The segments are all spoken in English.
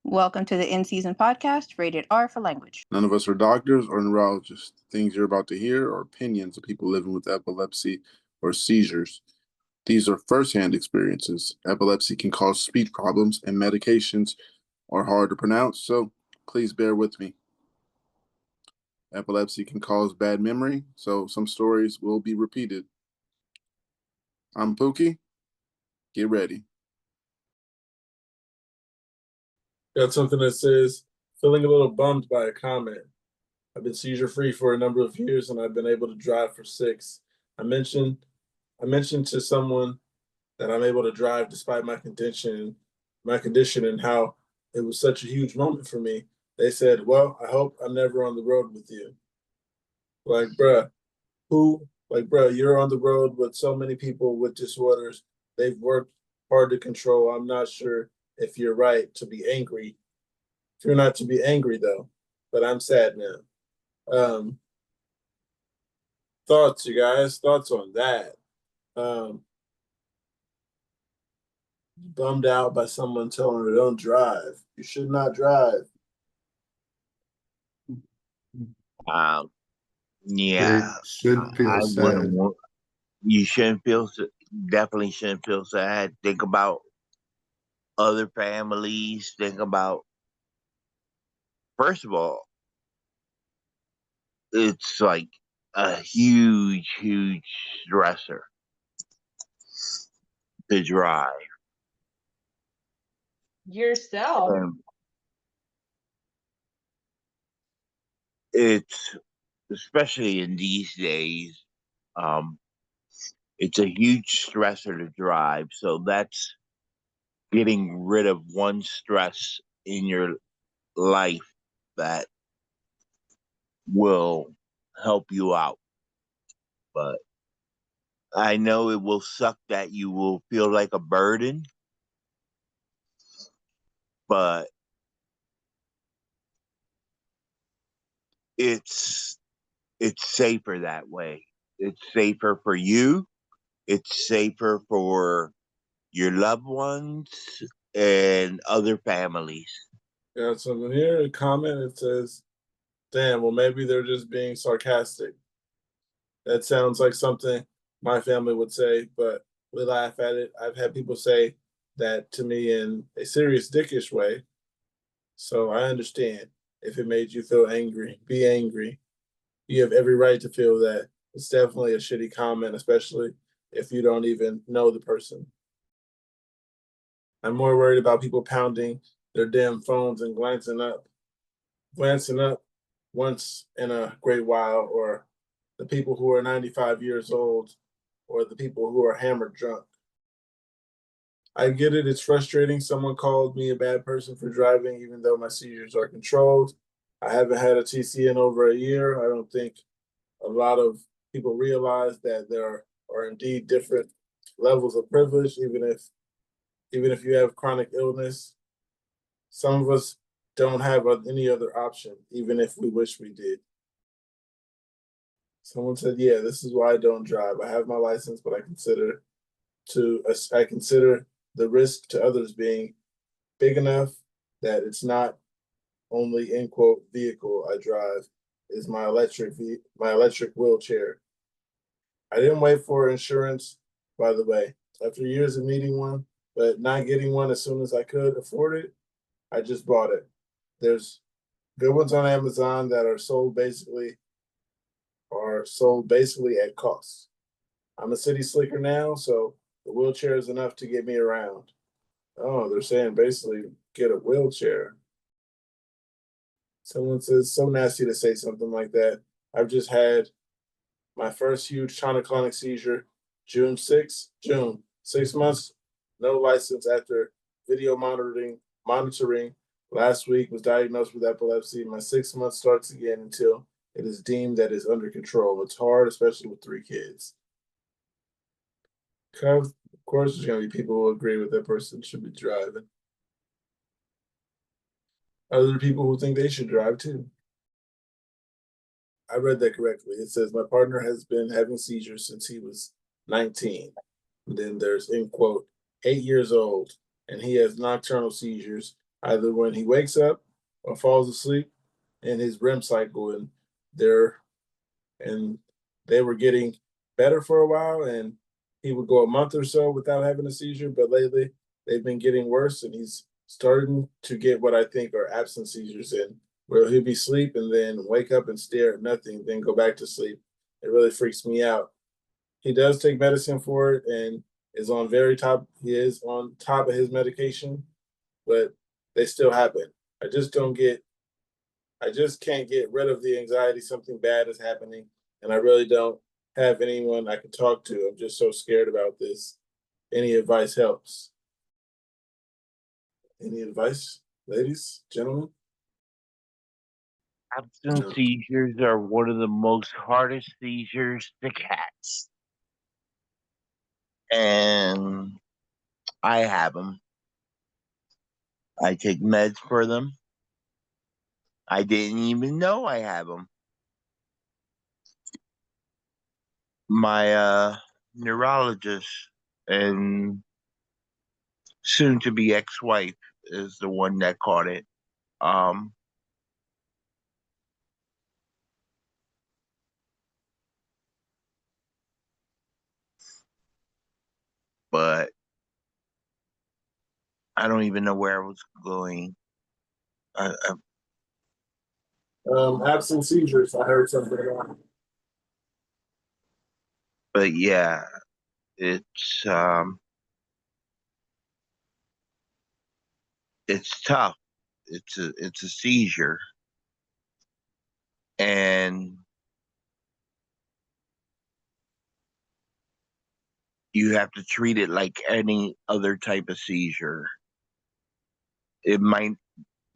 Welcome to the In Season podcast, rated R for language. None of us are doctors or neurologists. Things you're about to hear are opinions of people living with epilepsy or seizures. These are firsthand experiences. Epilepsy can cause speech problems, and medications are hard to pronounce, so please bear with me. Epilepsy can cause bad memory, so some stories will be repeated. I'm Pookie. Get ready. Got something that says, feeling a little bummed by a comment. I've been seizure-free for a number of years and I've been able to drive for 6. I mentioned to someone that I'm able to drive despite my condition and how it was such a huge moment for me. They said, well, I hope I'm never on the road with you. Like, bruh, you're on the road with so many people with disorders. They've worked hard to control. I'm not sure if you're right to be angry. If you're not to be angry though, but I'm sad now. Thoughts, you guys? Thoughts on that? Bummed out by someone telling her don't drive. You should not drive. Yeah, They should feel I sad. wouldn't want. You shouldn't feel. Definitely shouldn't feel sad. Think about other families. Think about. First of all, it's like a huge, huge stressor to drive. Yourself. And it's especially in these days. It's a huge stressor to drive. So that's getting rid of one stress in your life that will help you out. But I know it will suck that you will feel like a burden, but it's safer that way. It's safer for you. It's safer for your loved ones and other families. Got something here, a comment, it says, damn, well, maybe they're just being sarcastic. That sounds like something my family would say, but we laugh at it. I've had people say that to me in a serious dickish way. So I understand if it made you feel angry, be angry. You have every right to feel that. It's definitely a shitty comment, especially if you don't even know the person. I'm more worried about people pounding their damn phones and glancing up once in a great while, or the people who are 95 years old, or the people who are hammered drunk. I get it, it's frustrating. Someone called me a bad person for driving, even though my seizures are controlled. I haven't had a TC in over a year. I don't think a lot of people realize that there are indeed different levels of privilege, even if you have chronic illness. Some of us don't have any other option, even if we wish we did. Someone said, yeah, this is why I don't drive. I have my license, but I consider the risk to others being big enough that it's not only, end quote, vehicle I drive is my electric wheelchair. I didn't wait for insurance, by the way. After years of needing one, but not getting one as soon as I could afford it, I just bought it. There's good ones on Amazon that are sold basically at cost. I'm a city slicker now, so the wheelchair is enough to get me around. Oh, they're saying basically get a wheelchair. Someone says, so nasty to say something like that. I've just had my first huge tonic-clonic seizure, June 6th. 6 months, no license after video monitoring. Last week was diagnosed with epilepsy. My 6 month starts again until it is deemed that it's under control. It's hard, especially with 3 kids. Of course, there's going to be people who agree with that person should be driving. Other people who think they should drive too. I read that correctly. It says, my partner has been having seizures since he was 19. And then there's, end quote, 8 years old, and he has nocturnal seizures. either when he wakes up or falls asleep in his REM cycle, and they were getting better for a while, and he would go a month or so without having a seizure, but lately they've been getting worse, and he's starting to get what I think are absent seizures, in where he'll be asleep and then wake up and stare at nothing, then go back to sleep. It really freaks me out. He does take medicine for it and is on he is on top of his medication, but they still happen. I just can't get rid of the anxiety. Something bad is happening, and I really don't have anyone I can talk to. I'm just so scared about this. Any advice helps. Any advice, ladies, gentlemen? Absent seizures are one of the most hardest seizures to catch. And I have them. I take meds for them. I didn't even know I have them. My neurologist and soon to be ex-wife is the one that caught it. But I don't even know where I was going. Absent seizures. I heard something about. But yeah, it's tough. It's a seizure, and you have to treat it like any other type of seizure. It might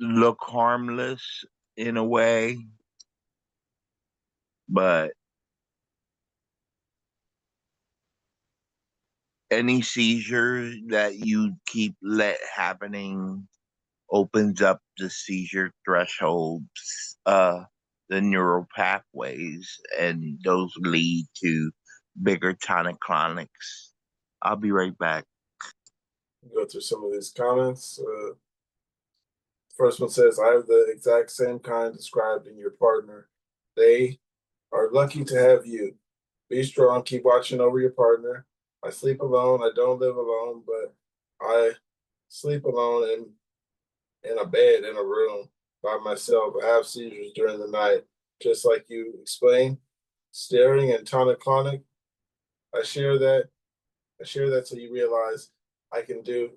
look harmless in a way, but any seizure that you keep let happening opens up the seizure thresholds, the neural pathways, and those lead to bigger tonic-clonics. I'll be right back. Go through some of these comments. First one says, I have the exact same kind described in your partner. They are lucky to have you. Be strong, keep watching over your partner. I sleep alone. I don't live alone, but I sleep alone in a bed in a room by myself. I have seizures during the night, just like you explained. Staring and tonic-clonic. I share that so you realize I can do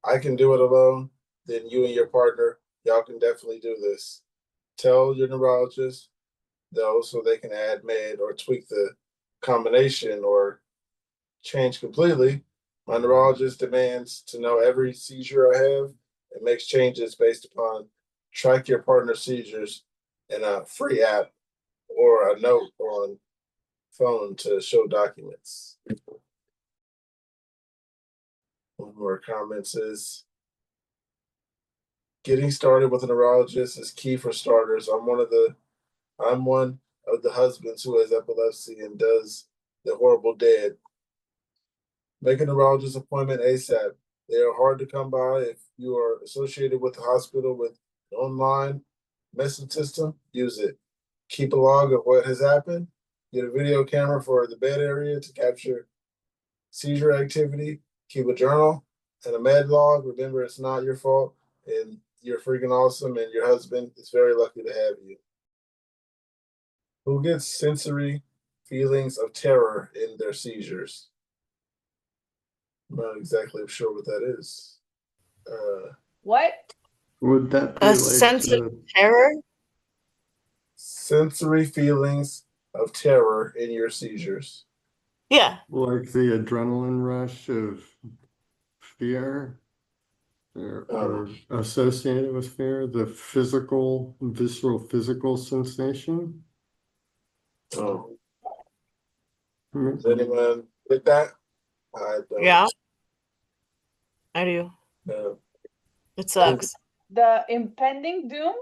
it alone. Then you and your partner, y'all can definitely do this. Tell your neurologist though, so they can add med or tweak the combination or change completely. My neurologist demands to know every seizure I have and makes changes based upon track your partner's seizures in a free app or a note on phone to show documents. One more comment says, getting started with a neurologist is key for starters. I'm one of the husbands who has epilepsy and does the horrible dead. Make a neurologist appointment ASAP. They are hard to come by. If you are associated with the hospital with an online message system, use it. Keep a log of what has happened. Get a video camera for the bed area to capture seizure activity. Keep a journal and a med log. Remember, it's not your fault, and you're freaking awesome, and your husband is very lucky to have you. Who gets sensory feelings of terror in their seizures? I'm not exactly sure what that is. What? Would that be A like sense of terror? Sensory feelings of terror in your seizures. Yeah. like the adrenaline rush of fear or associated with fear, the visceral physical sensation? Oh, Mhm. does anyone get that? I don't. Yeah. I do. No. It sucks. The impending doom?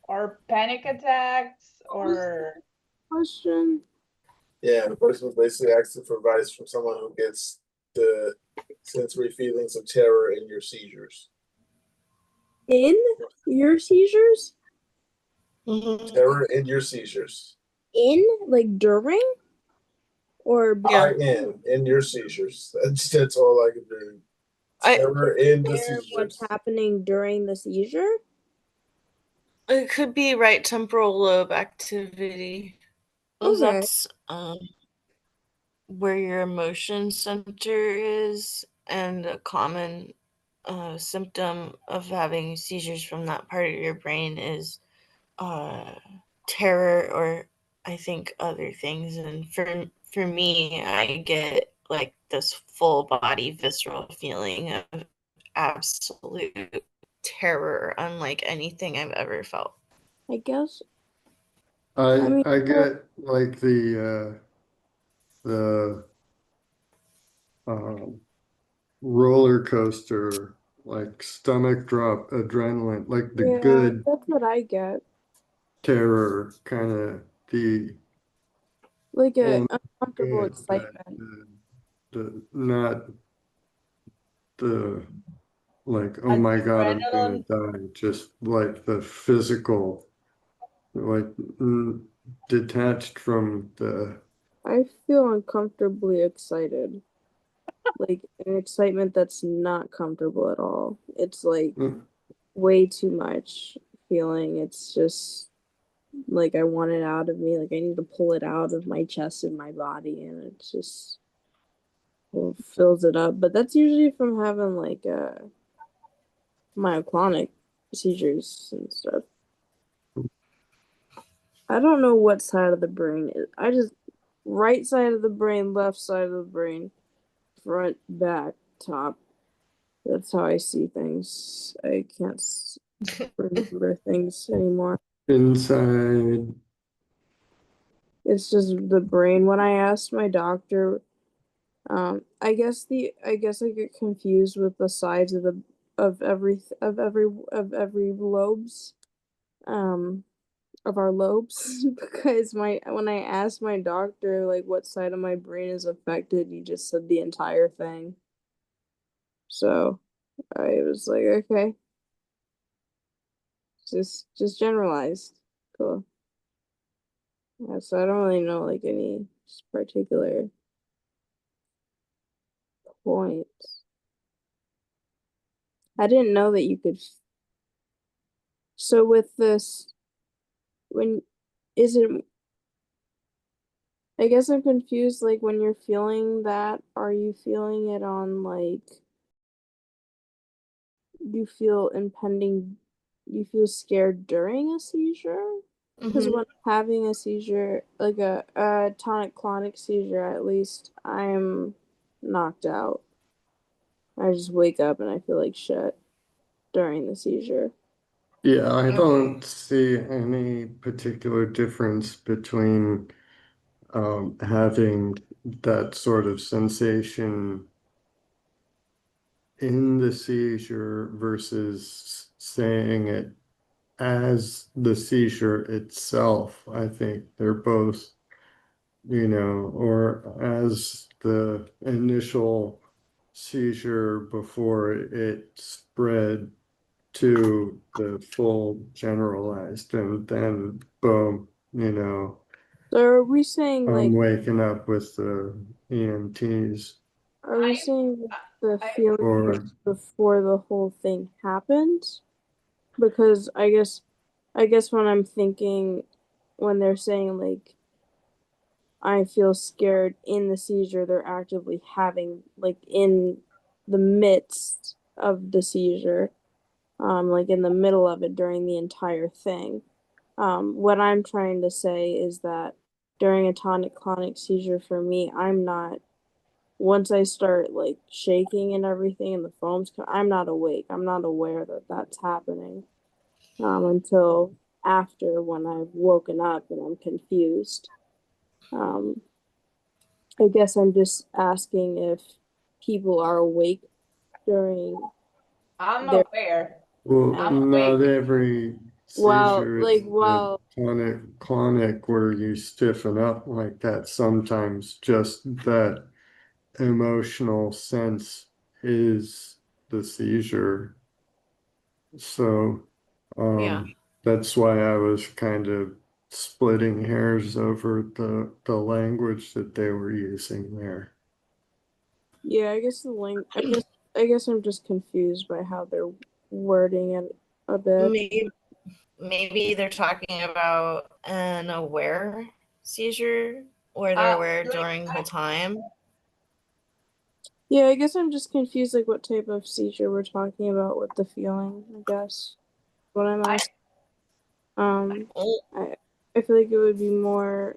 Or panic attacks? Or Question. Yeah, the person was basically asking for advice from someone who gets the sensory feelings of terror in your seizures. In your seizures? Mhm. Terror in your seizures. In like during or Yeah. In your seizures. That's all I can do. I Terror in the aware of what's seizures. happening during the seizure? It could be right temporal lobe activity. 'Cause Okay. that's where your emotion center is, and a common symptom of having seizures from that part of your brain is terror, or I think other things. And for me, I get like this full body visceral feeling of absolute terror, unlike anything I've ever felt. I guess. I mean, get like the um, roller coaster, like stomach drop adrenaline, like the yeah, good that's what I get. terror, kind of the Like a well, uncomfortable good, but excitement. the not the like, oh my God, I'm gonna Adrenaline. die. Just like the physical, like detached from the. I feel uncomfortably excited. Like an excitement that's not comfortable at all. It's like way too much feeling. It's just like I want it out of me. Like I need to pull it out of my chest and my body, and it just fills it up. But that's usually from having like myoclonic seizures and stuff. I don't know what side of the brain is. I just right side of the brain, left side of the brain, front, back, top. That's how I see things. I can't remember things anymore. Inside. It's just the brain. When I asked my doctor, I guess I get confused with the sides of the of every lobes, um, of our lobes because my when I asked my doctor like what side of my brain is affected, he just said the entire thing. So I was like, okay, just generalized. Cool. Yeah, so I don't really know like any particular points. I didn't know that you could. So with this, when is it? I guess I'm confused. Like when you're feeling that, are you feeling it on like you feel impending? You feel scared during a seizure? Because Mhm. when I'm having a seizure, like a tonic-clonic seizure, at least I'm knocked out. I just wake up and I feel like shit during the seizure. Yeah, I Okay. don't see any particular difference between having that sort of sensation in the seizure versus saying it as the seizure itself. I think they're both, or as the initial seizure before it spread to the full generalized, and then boom, So are we saying I'm like waking up with the EMTs are we saying the I feeling or was before the whole thing happened? Because I guess when I'm thinking when they're saying like I feel scared in the seizure, they're actively having like in the midst of the seizure, like in the middle of it during the entire thing. What I'm trying to say is that during a tonic-clonic seizure for me, I'm not once I start like shaking and everything and the I'm not awake. I'm not aware that that's happening until after when I've woken up and I'm confused. Um, I guess I'm just asking if people are awake during I'm their aware. well, I'm not awake. every seizure is a while tonic-clonic where you stiffen up like that. Sometimes just that emotional sense is the seizure. So Yeah. that's why I was kind of splitting hairs over the language that they were using there. Yeah, I guess I guess I'm just confused by how they're wording it a bit. Maybe they're talking about an aware seizure where they're aware during the whole time. Yeah, I guess I'm just confused, like what type of seizure we're talking about with the feeling. I guess what I'm asking. I feel like it would be more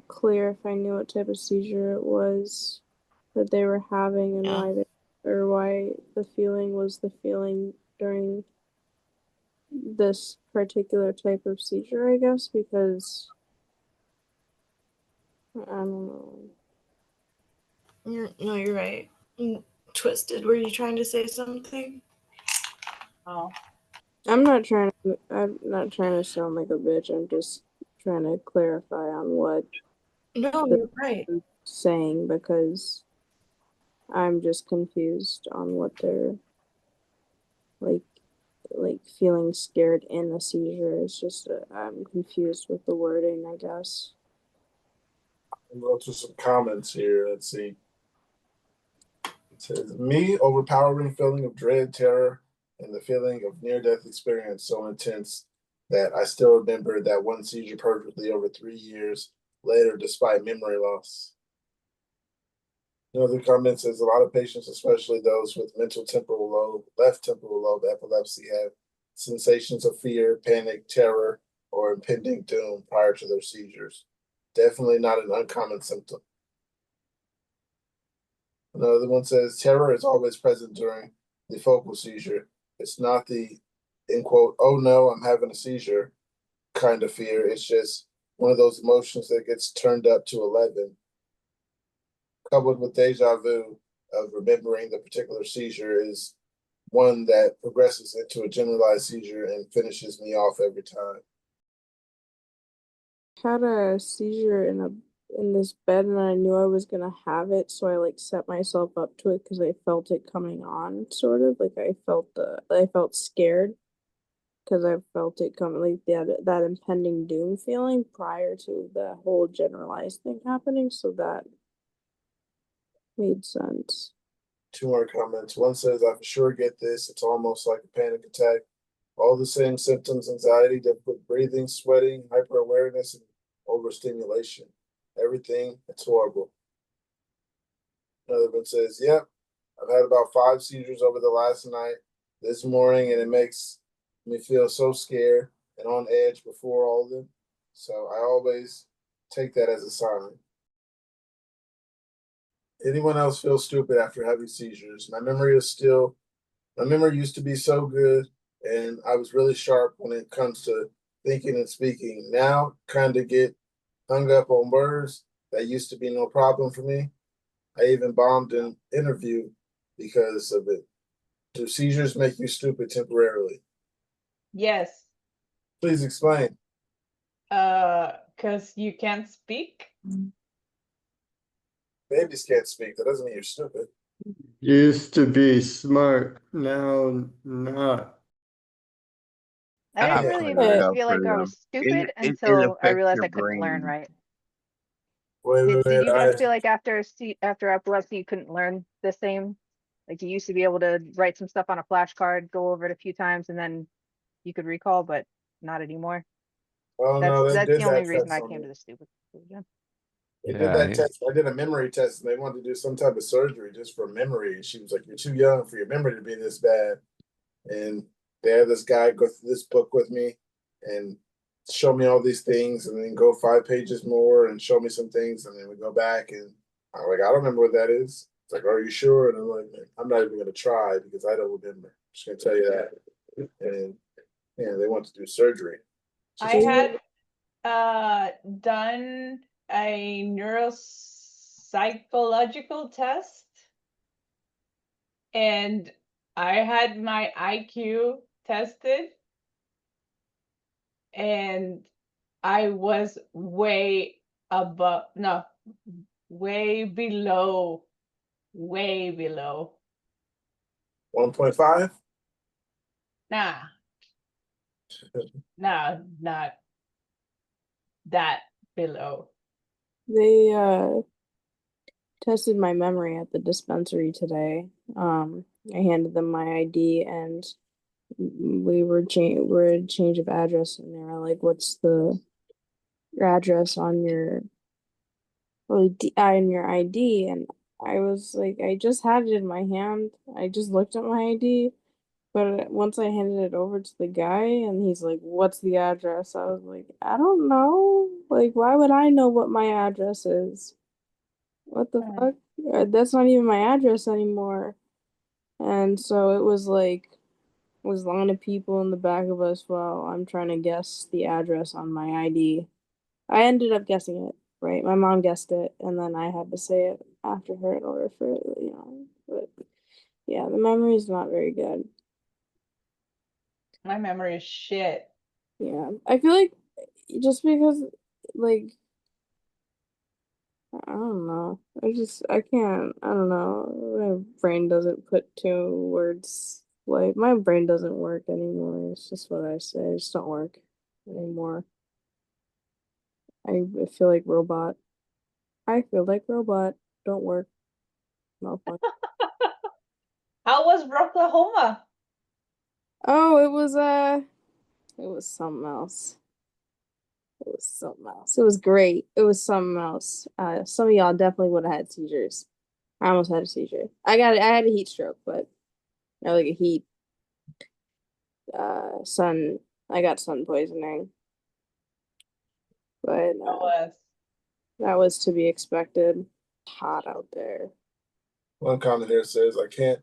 clear if I knew what type of seizure it was that they were having and why the feeling was the feeling during this particular type of seizure, I guess, because I don't know. No, you're right. Twisted, were you trying to say something? Oh. I'm not trying to sound like a bitch. I'm just trying to clarify on what you're right. saying, because I'm just confused on what they're like feeling scared in a seizure. It's just I'm confused with the wording, I guess. I'll go to some comments here. Let's see. It says, me, overpowering feeling of dread, terror, and the feeling of near-death experience so intense that I still remember that one seizure perfectly over 3 years later, despite memory loss. Another comment says, a lot of patients, especially those with left temporal lobe epilepsy, have sensations of fear, panic, terror, or impending doom prior to their seizures. Definitely not an uncommon symptom. Another one says, terror is always present during the focal seizure. It's not the, in quote, oh no, I'm having a seizure kind of fear. It's just one of those emotions that gets turned up to 11, coupled with deja vu of remembering the particular seizure, is one that progresses into a generalized seizure and finishes me off every time. Had a seizure in this bed, and I knew I was gonna have it, so I set myself up to it because I felt it coming on, sort of like I felt scared because I felt it coming, like that impending doom feeling prior to the whole generalized thing happening, so that made sense. 2 more comments. One says, I for sure get this. It's almost like a panic attack. All the same symptoms: anxiety, difficult breathing, sweating, hyper awareness, and overstimulation. Everything. It's horrible. Another one says, yep, I've had about 5 seizures over the last night this morning, and it makes me feel so scared and on edge before all of them. So I always take that as a sign. Anyone else feel stupid after having seizures? My memory used to be so good, and I was really sharp when it comes to thinking and speaking. Now, kind of get hung up on words. That used to be no problem for me. I even bombed an interview because of it. Do seizures make you stupid temporarily? Yes. Please explain. Because you can't speak. Babies can't speak. That doesn't mean you're stupid. Used to be smart, now not. I didn't I've really heard of feel like I for was stupid it until I affects realized your I couldn't learn brain. right. Wait. Did you guys feel like after epilepsy you couldn't learn the same? Like you used to be able to write some stuff on a flashcard, go over it a few times, and then you could recall, but not anymore. Oh no, they That's did the only that reason test I on came me. to the stupid conclusion. They did that test. I did a memory test, and they wanted to do some type of surgery just for memory. And she was like, "You're too young for your memory to be this bad." And they had this guy go through this book with me and show me all these things, and then go 5 pages more and show me some things, and then we go back, and I'm like, "I don't remember what that is." It's like, "Are you sure?" And I'm like, "I'm not even going to try because I don't remember." I'm just going to tell you that. And yeah, they want to do surgery. I had done a neuropsychological test, and I had my IQ tested, and I was way below way below. 1.5? Nah. No, not that below. They tested my memory at the dispensary today. I handed them my ID and we're a change of address, and they were like, "What's the address on your ID?" And I was like, "I just had it in my hand. I just looked at my ID." But once I handed it over to the guy, and he's like, "What's the address?" I was like, "I don't know. Like, why would I know what my address is? What the fuck? That's not even my address anymore." And so it was like, was a line of people in the back of us while I'm trying to guess the address on my ID. I ended up guessing it, right? My mom guessed it, and then I had to say it after her in order for, but yeah, the memory is not very good. My memory is shit. Yeah, I feel like just because, like, I don't know. I can't, I don't know. My brain doesn't put two words, like, my brain doesn't work anymore. It's just what I say. It just don't work anymore. I feel like robot. I feel like robot. Don't work. No fun. How was Oklahoma? Oh, it was something else. It was something else. It was great. It was something else. Some of y'all definitely would have had seizures. I almost had a seizure. I had a heat stroke, but not like a heat sun. I got sun poisoning, but How was? that was to be expected. Hot out there. One comment here says, I can't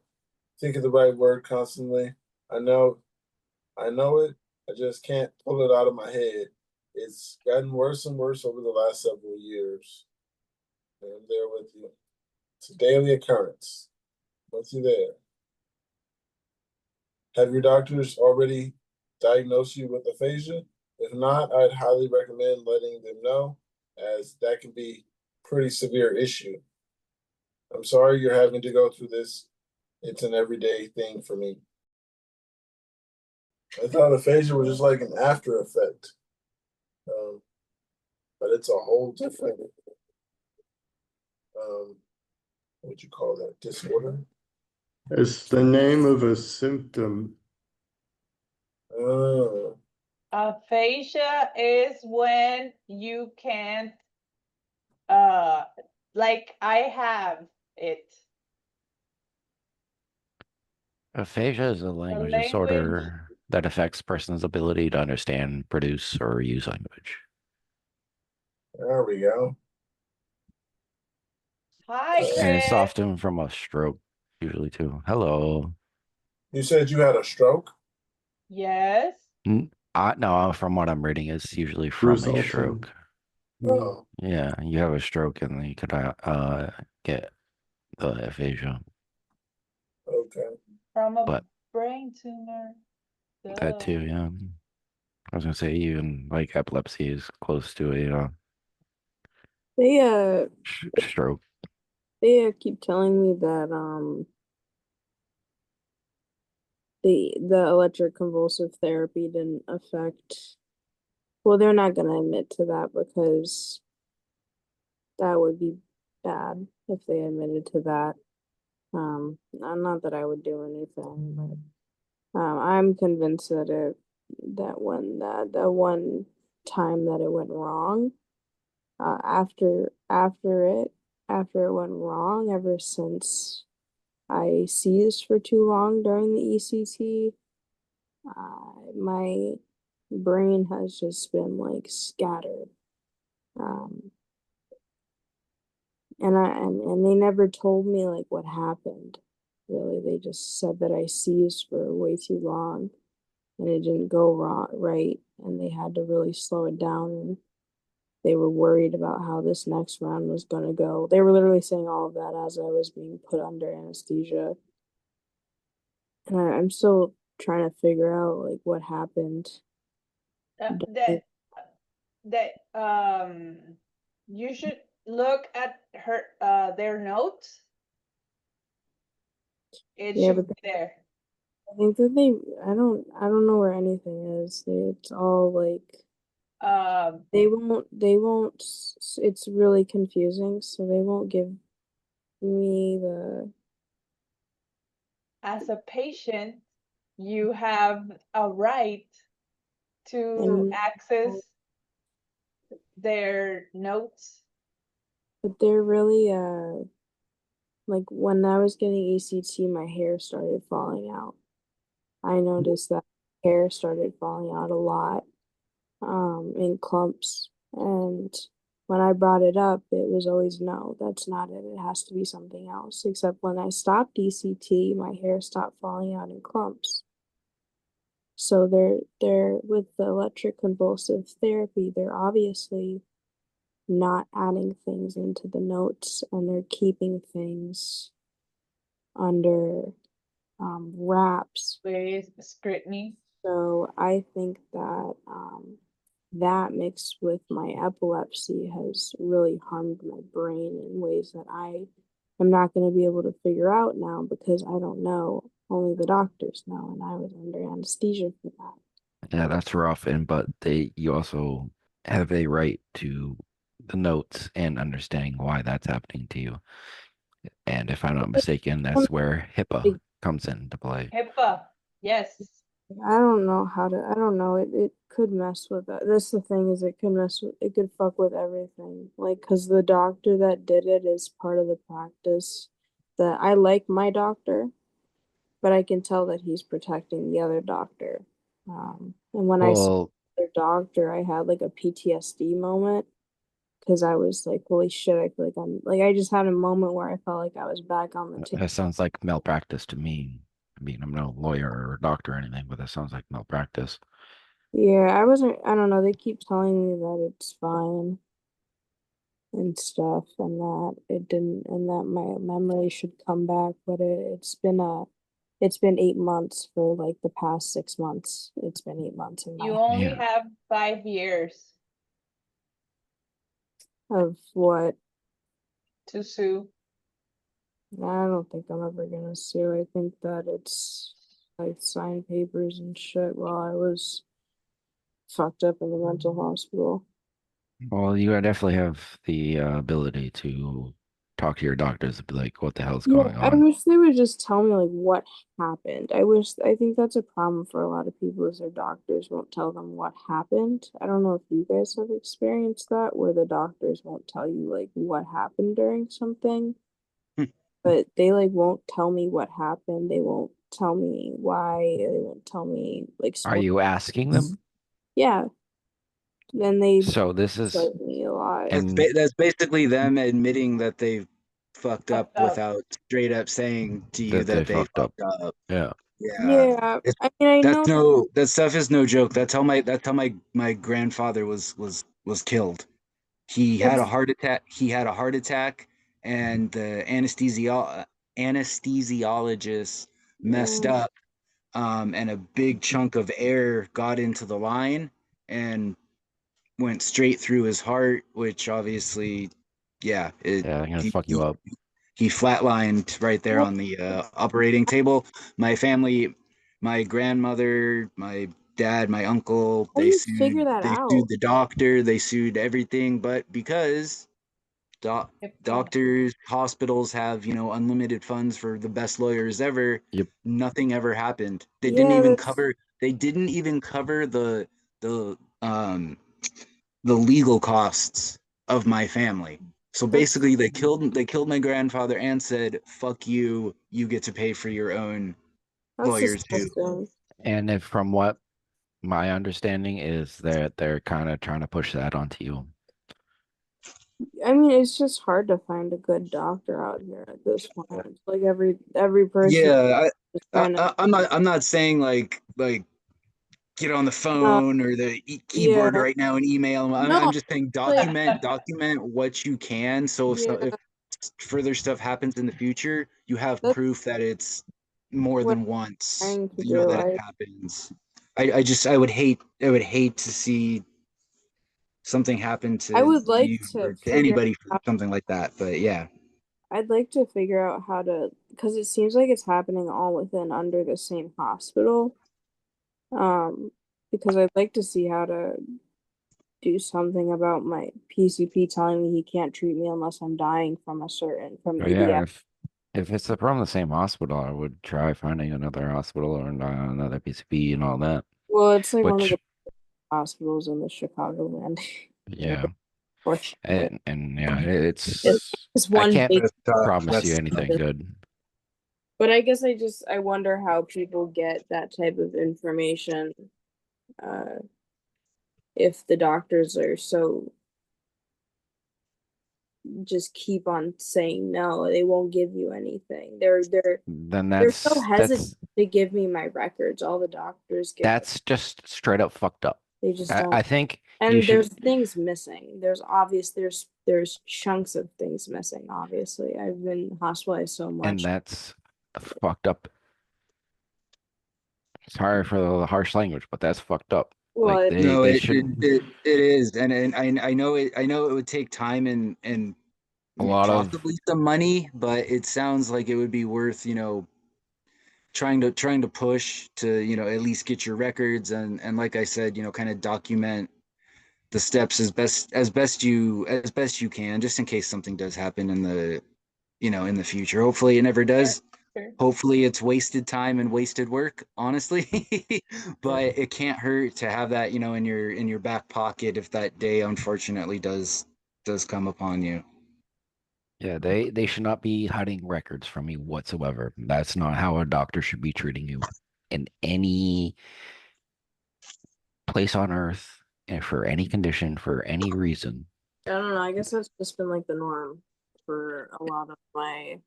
think of the right word constantly. I know it. I just can't pull it out of my head. It's gotten worse and worse over the last several years. And I'm there with you. It's a daily occurrence. With you there. Have your doctors already diagnosed you with aphasia? If not, I'd highly recommend letting them know, as that can be a pretty severe issue. I'm sorry you're having to go through this. It's an everyday thing for me. I thought aphasia was just like an after effect. But it's a whole different, what you call that, disorder? It's the name of a symptom. Oh, Aphasia is when you can't, like I have it. Aphasia is a The language language. disorder that affects person's ability to understand, produce, or use language. there we go. Hi, And it's Chris. often from a stroke, usually too. Hello. You said you had a stroke? Yes. No, from what I'm reading, it's usually from a Resulting. stroke. Oh, Yeah, you have a stroke and then you could get the aphasia. okay. From a But brain tumor. that too, Duh. yeah. I was gonna say even like epilepsy is close to a They stroke. keep telling me that the electric convulsive therapy didn't affect. Well, they're not gonna admit to that because that would be bad if they admitted to that. Not that I would do anything, but I'm convinced that the one time that it went wrong, after it went wrong, ever since I seized for too long during the ECT, my brain has just been like scattered. Um, and they never told me like what happened. Really, they just said that I seized for way too long, and it didn't go right, and they had to really slow it down. And they were worried about how this next round was gonna go. They were literally saying all of that as I was being put under anesthesia, and I'm still trying to figure out like what happened. That you should look at her their notes It Yeah, should but be there. I think that I don't know where anything is. It's all like Um, they won't. It's really confusing, so they won't give me the. as a patient, you have a right to And access their notes. but they're really like when I was getting ECT, my hair started falling out. I noticed that hair started falling out a lot, in clumps. And when I brought it up, it was always no, that's not it. It has to be something else. Except when I stopped ECT, my hair stopped falling out in clumps. So they're with the electric convulsive therapy, they're obviously not adding things into the notes and they're keeping things under wraps. With scrutiny. So I think that that mixed with my epilepsy has really harmed my brain in ways that I am not going to be able to figure out now because I don't know. Only the doctors know, and I was under anesthesia for that. Yeah, that's rough. And but you also have a right to the notes and understanding why that's happening to you. And if I'm not mistaken, that's where HIPAA comes into play. HIPAA. Yes. I don't know how to. I don't know. It could mess with that. That's the thing is it could mess with. It could fuck with everything. Like, cause the doctor that did it is part of the practice. That I like my doctor, but I can tell that he's protecting the other doctor. And when I saw Well, the other doctor, I had like a PTSD moment because I was like, holy shit! I feel like I'm like I just had a moment where I felt like I was back on the table. that sounds like malpractice to me. I mean, I'm no lawyer or doctor or anything, but that sounds like malpractice. Yeah, I wasn't. I don't know. They keep telling me that it's fine and stuff, and that it didn't, and that my memory should come back. But it's been 8 months for like the past 6 months. It's been 8 months in my You only Yeah. have 5 years of what. to sue. I don't think I'm ever gonna sue. I think that it's I signed papers and shit while I was fucked up in the mental hospital. Well, you definitely have the ability to talk to your doctors and be like, what the hell's Yeah, going I on? wish they would just tell me like what happened. I think that's a problem for a lot of people is their doctors won't tell them what happened. I don't know if you guys have experienced that where the doctors won't tell you like what happened during something, but they like won't tell me what happened. They won't tell me why. They won't tell me like Are you asking them? yeah. Then they So this is, cite me a lot. and That's basically them admitting that they fucked up Fucked up. without straight up saying to you that they that they fucked up. fucked up. Yeah. Yeah. Yeah, It's I mean I that's know no that stuff is no joke. That's how my grandfather was killed. He had a that's heart attack. He had a heart attack, and the anesthesiologist messed yeah. up, and a big chunk of air got into the line and went straight through his heart, which obviously, yeah, Yeah, I'm gonna he, fuck you he, up. he flatlined right there Well, on the operating table. My family, my grandmother, my dad, my uncle, how do you figure that they sued out? the doctor, they sued everything, but because HIPAA. doctors, hospitals have, unlimited funds for the best lawyers ever, Yep. nothing ever happened. Yeah, that's They didn't even cover the um the legal costs of my family. So that's basically they killed my grandfather and said, "Fuck you, you get to pay for your own that's lawyers too." disgusting. And if from what my understanding is that they're kind of trying to push that onto you. I mean, it's just hard to find a good doctor out here at this point. It's like every person Yeah, is trying to. I'm not saying like get on the No, phone or the keyboard yeah, right now and email them. I'm no, just saying like document what you can. So if yeah, further stuff happens in the future, you have that's proof that it's more what than once, I'm trying to do. that it happens. I would hate to see something happen I to would like you to or to figure anybody for out. something like that. But yeah. I'd like to figure out how to, because it seems like it's happening all within under the same hospital. Because I'd like to see how to do something about my PCP telling me he can't treat me unless I'm dying from But yeah, idiot. if it's from the same hospital, I would try finding another hospital or another PCP and all that. Well, it's like one of Which, the hospitals in the Chicagoland. yeah, Fortunately, and yeah, it's I one can't big. That's tough. promise you That's anything good. But I guess I wonder how people get that type of information. Uh, if the doctors are so just keep on saying no, they won't give you anything. Then They're so hesitant that's to give me my records. All the doctors give. that's just straight up fucked up. They just I don't. think you And there's should, things missing. There's chunks of things missing. Obviously, I've been hospitalized so much. and that's fucked up. Sorry for the harsh language, but that's fucked up. Well, Like no, they it should is, and I know it would take time and a lot of possibly some money, but it sounds like it would be worth, trying to push to, at least get your records and like I said, kind of document the steps as best you can, just in case something does happen in the future. Hopefully it never does. Sure. Hopefully it's wasted time and wasted work, honestly. But it can't hurt to have that, in your back pocket if that day unfortunately does come upon you. Yeah, they should not be hiding records from you whatsoever. That's not how a doctor should be treating you in any place on earth and for any condition, for any reason. I don't know. I guess that's just been like the norm for a lot of my.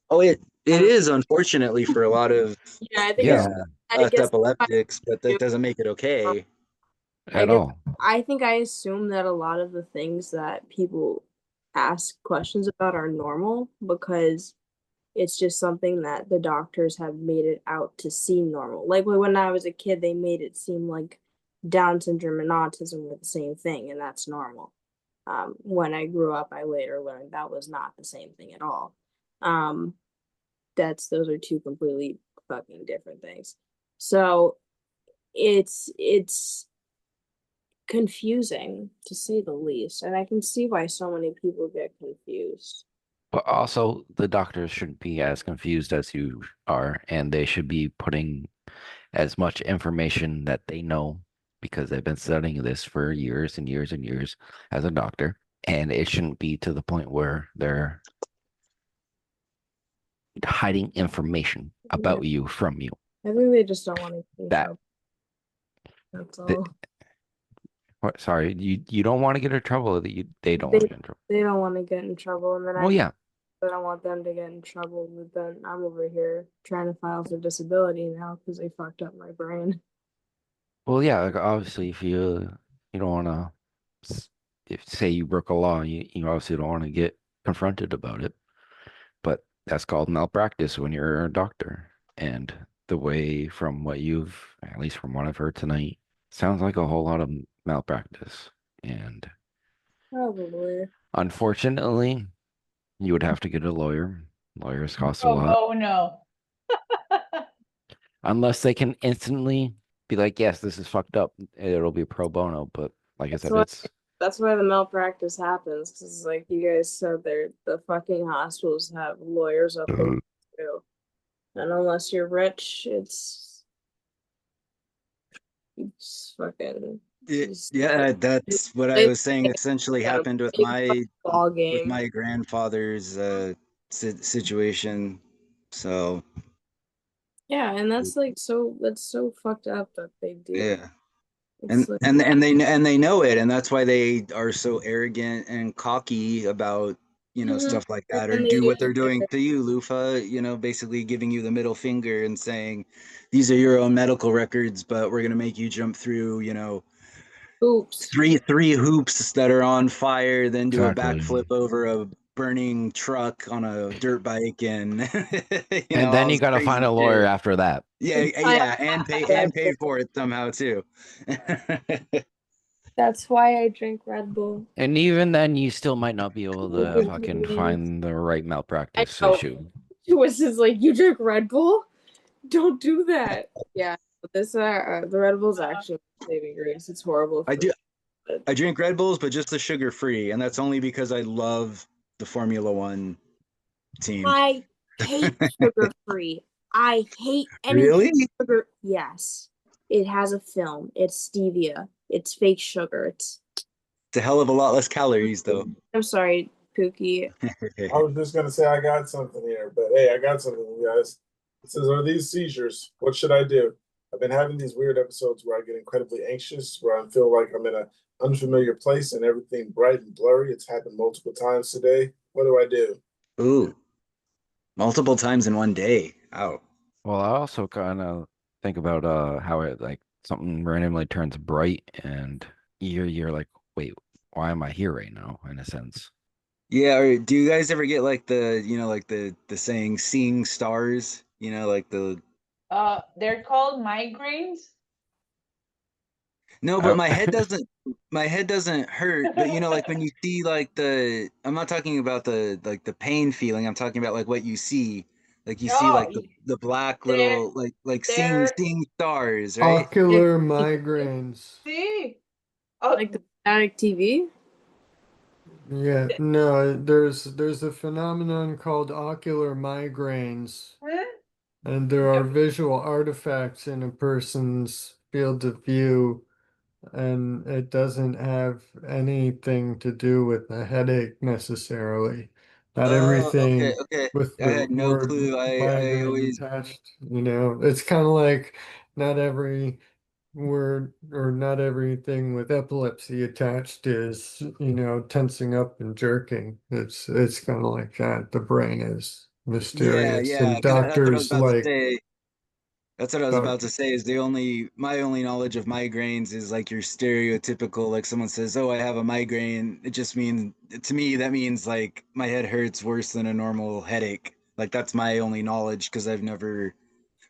Oh, it is, unfortunately, for a lot of Yeah, I think Yeah, I us guess epileptics, but that doesn't make it okay. I at guess all. I think I assume that a lot of the things that people ask questions about are normal because it's just something that the doctors have made it out to seem normal. Like when I was a kid, they made it seem like Down syndrome and autism were the same thing, and that's normal. When I grew up, I later learned that was not the same thing at all. Um, those are two completely fucking different things. So it's confusing to say the least, and I can see why so many people get confused. But also, the doctors shouldn't be as confused as you are, and they should be putting as much information that they know because they've been studying this for years and years and years as a doctor. And it shouldn't be to the point where they're hiding information about you from you. I think they just don't want to get in That, trouble. That's that all. sorry, you don't want to get in trouble. They don't want to get in trouble. They don't want to get in trouble, and then Well, yeah. I don't want them to get in trouble. But then I'm over here trying to file for disability now because they fucked up my brain. Well, yeah. Like obviously, if you don't want to, if say you broke a law, you obviously don't want to get confronted about it. But that's called malpractice when you're a doctor. And the way from what at least from what I've heard tonight, sounds like a whole lot of malpractice. And Probably. unfortunately, you would have to get a lawyer. Lawyers cost a Oh, lot. oh no. Unless they can instantly be like, yes, this is fucked up. It'll be pro bono. But like I said, That's why the malpractice happens. Because like you guys said, the fucking hospitals have lawyers up there too. And unless you're rich, it's fucking. Yeah, that's what I was saying. Essentially happened with my grandfather's situation. So Yeah, and that's so fucked up that they do. yeah. It's And they know it, and that's why they are so arrogant and cocky about stuff like that, or And do what they're doing to you, Lufa. Basically giving you the middle finger and saying, "These are your own medical records, but we're gonna make you jump through, oops. three hoops that are on fire, then do a exactly. backflip over a burning truck on a dirt bike, and And then all you this got to find crazy a lawyer shit." after that. Yeah, and pay for it somehow too. That's why I drink Red Bull. And even then, you still might not be able to With fucking meetings. find the right malpractice know. issue. Twist is like, you drink Red Bull? Don't do that. Yeah, but this the Red Bull's actually saving grace. It's horrible. I drink Red Bulls, but just the sugar free, and that's only because I love the Formula One team. I hate sugar free. I hate Really? anything sugar. Yes, it has a film. It's stevia. It's fake sugar. It's a hell of a lot less calories, though. I'm sorry, Pookie. I was just gonna say I got something here, but hey, I got something, you guys. It says, "Are these seizures? What should I do? I've been having these weird episodes where I get incredibly anxious, where I feel like I'm in an unfamiliar place and everything bright and blurry. It's happened multiple times today. What do I do?" Ooh, multiple times in one day. Ow. Well, I also kind of think about how it like something randomly turns bright and you're like, wait, why am I here right now? In a sense. Yeah, or do you guys ever get like the saying seeing stars? Like the They're called migraines. No, but my head doesn't hurt, but like when you see like I'm not talking about the pain feeling, I'm talking about like what you see. Like you see like No, the black they're little like seeing they're stars, right? Ocular migraines. see. Oh, Like the static TV. Yeah, no, there's a phenomenon called ocular migraines, huh? and there are visual artifacts in a person's field of view, and it doesn't have anything to do with a headache necessarily. Not Oh, okay, everything okay. with I the had no word clue. I migraine always attached, it's kind of like not every word or not everything with epilepsy attached is, tensing up and jerking. It's kind of like that. The brain is yeah, mysterious, yeah, and because that's what I was doctors about to like say. That's what I was doc- about to say is my only knowledge of migraines is like your stereotypical, like someone says, "Oh, I have a migraine." It just means, to me, that means like my head hurts worse than a normal headache. Like that's my only knowledge because I've never,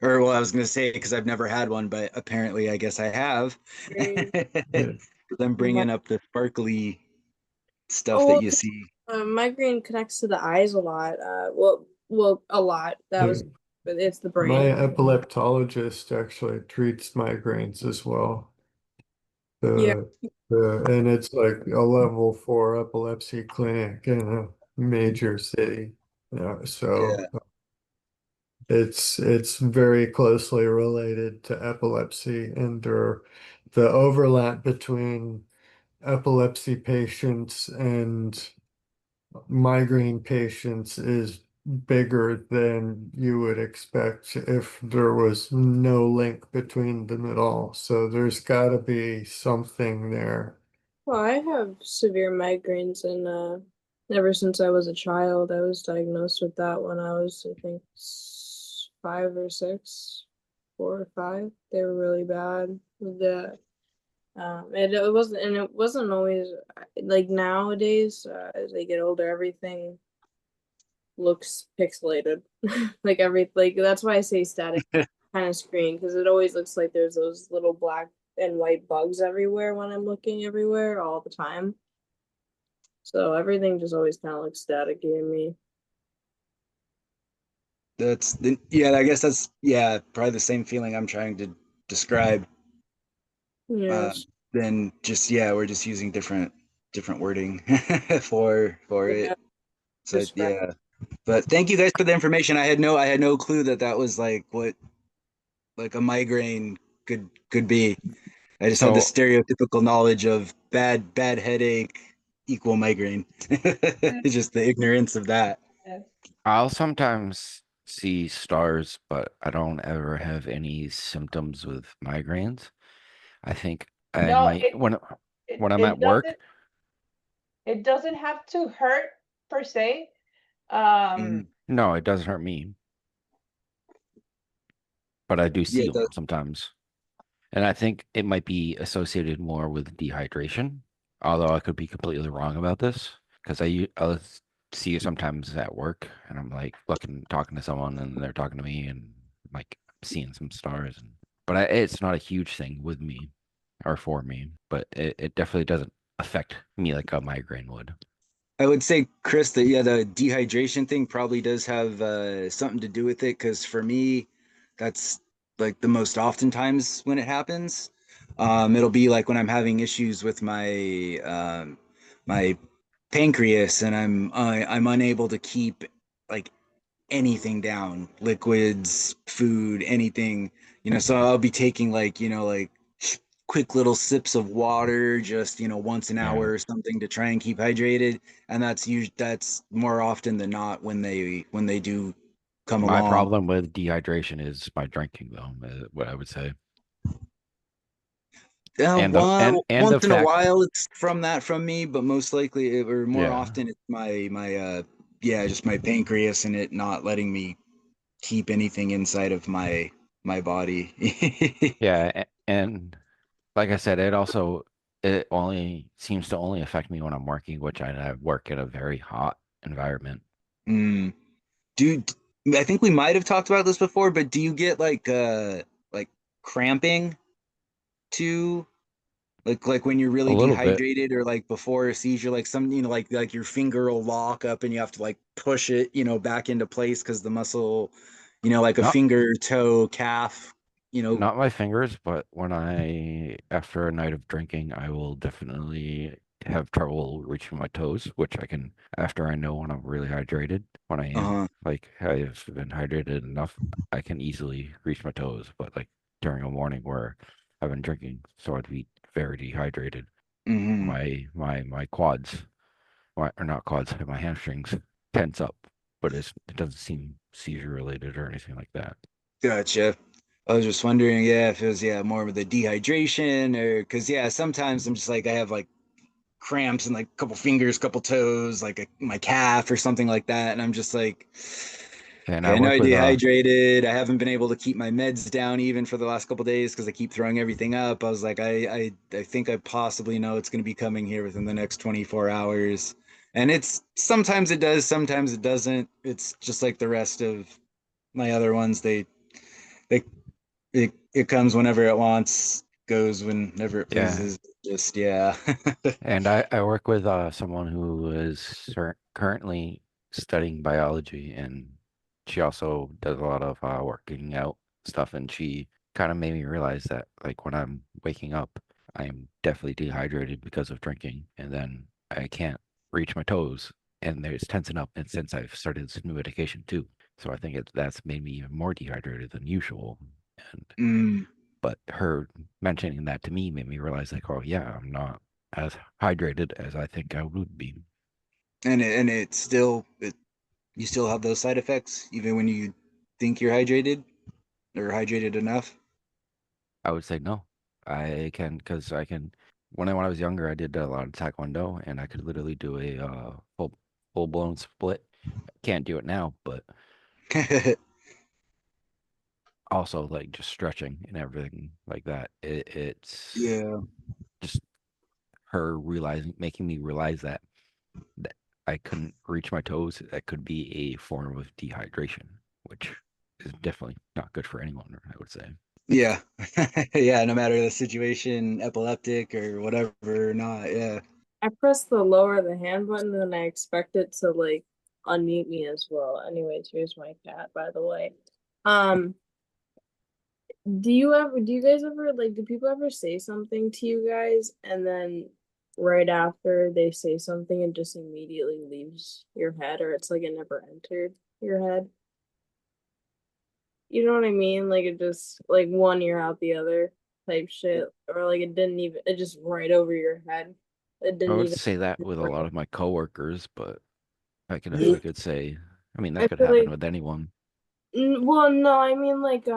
or well, I was gonna say because I've never had one, but apparently I guess I have. yeah, Because I'm bringing up the sparkly stuff that Oh, you see. migraine connects to the eyes a lot. A lot. That yeah. was, but it's the My brain. epileptologist actually treats migraines as well. Yeah. And it's like a level 4 epilepsy clinic in a major city. So Yeah. it's very closely related to epilepsy, and the overlap between epilepsy patients and migraine patients is bigger than you would expect if there was no link between them at all. So there's got to be something there. Well, I have severe migraines, and ever since I was a child, I was diagnosed with that when I was, I think, 5 or 6, 4 or 5. They were really bad. It wasn't always like nowadays. As I get older, everything looks pixelated. Like that's why I say static kind of screen, because it always looks like there's those little black and white bugs everywhere when I'm looking everywhere all the time. So everything just always kind of looks staticky to me. Yeah, I guess that's, yeah, probably the same feeling I'm trying to describe. Uh, Yes. then just, yeah, we're just using different wording for Yeah. it. So Describe. yeah, but thank you guys for the information. I had no clue that that was like what like a migraine could be. I just had the So stereotypical knowledge of bad headache equal migraine. It's just the ignorance of that. Yes. I'll sometimes see stars, but I don't ever have any symptoms with migraines. I think I No, might it when I'm it at work. doesn't have to hurt per se. Mhm. No, it doesn't hurt me, but I do Yeah, see them sometimes. And I think it might be associated more with dehydration, although I could be completely wrong about this because I'll see you sometimes at work and I'm like talking to someone and they're talking to me and like I'm seeing some stars, but it's not a huge thing with me. or for me, but it definitely doesn't affect me like a migraine would. I would say, Chris, that yeah, the dehydration thing probably does have something to do with it. Because for me, that's like the most oftentimes when it happens. It'll be like when I'm having issues with my pancreas, and I'm unable to keep like anything down, liquids, food, anything. So I'll be taking like like quick little sips of water just once an Yeah. hour or something to try and keep hydrated, and that's more often than not when they do come My along. problem with dehydration is my drinking, though, what I would say. And the Once in a fact, while it's from me, but most likely or more yeah, often it's my just my pancreas and it not letting me keep anything inside of my body. yeah, and like I said, it only seems to only affect me when I'm working, which I work in a very hot environment. Mm. Dude, I think we might have talked about this before, but do you get like cramping too? Like when you're A really little bit. dehydrated or like before a seizure, like some like your finger will lock up and you have to like push it, back into place because the muscle, like a Not finger, toe, calf, you know. Not my fingers, but after a night of drinking, I will definitely have trouble reaching my toes, which I can, after I know when I'm really hydrated, when I am, Uh-huh. like, I've been hydrated enough, I can easily reach my toes. But, like, during a morning where I've been drinking, so I'd be very dehydrated, Hmm. my quads, or not quads, my hamstrings tense up, but it doesn't seem seizure related or anything like that. Gotcha. I was just wondering, yeah, if it was more of the dehydration or because sometimes I'm just like I have like cramps in like a couple fingers, couple toes, like my calf or something like that. And I'm just like, And I okay, I know work I with dehydrated. I haven't been able to keep my meds down even for the last couple days because I keep throwing everything up. I was like, I think I possibly know it's going to be coming here within the next 24 hours. And it's sometimes it does, sometimes it doesn't. It's just like the rest of my other ones. They it comes whenever it wants, goes whenever it Yeah. pleases. Just yeah. And I work with someone who is currently studying biology, and she also does a lot of working out stuff. And she kind of made me realize that, like, when I'm waking up, I'm definitely dehydrated because of drinking, and then I can't reach my toes, and there's tensing up. And since I've started this new medication too, so I think that's made me even more dehydrated than usual. And Mm. but her mentioning that to me made me realize, like, oh yeah, I'm not as hydrated as I think I would be. And you still have those side effects even when you think you're hydrated or hydrated enough. I would say no. I can, because I can. When I was younger, I did a lot of taekwondo, and I could literally do a full blown split. Can't do it now, but also like just stretching and everything like that. It's Yeah. just her making me realize that I couldn't reach my toes. That could be a form of dehydration, which is definitely not good for anyone, I would say. Yeah. Yeah, no matter the situation, epileptic or whatever or not. Yeah. I press the lower the hand button and I expect it to like unmute me as well. Anyways, here's my cat, by the way. Do you guys ever like do people ever say something to you guys and then right after they say something it just immediately leaves your head or it's like it never entered your head? You know what I mean? Like it just like one ear out the other type shit. Or like it just right over your head. It I didn't would even say that with a lot of my coworkers, but I can Yeah. definitely could say, I mean, that I could feel happen like with anyone. well no, I mean like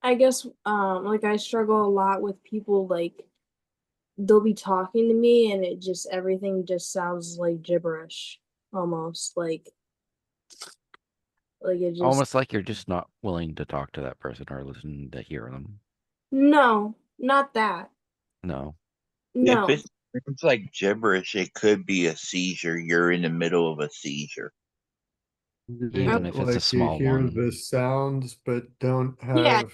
I guess like I struggle a lot with people like they'll be talking to me and it just everything just sounds like gibberish almost like it just Almost like you're just not willing to talk to that person or listen to hear them. no, not that. No. If No. it's like gibberish, it could be a seizure. You're in the middle of a seizure. Yeah, Even if it's a like you small hear one. the sounds but don't Yeah, have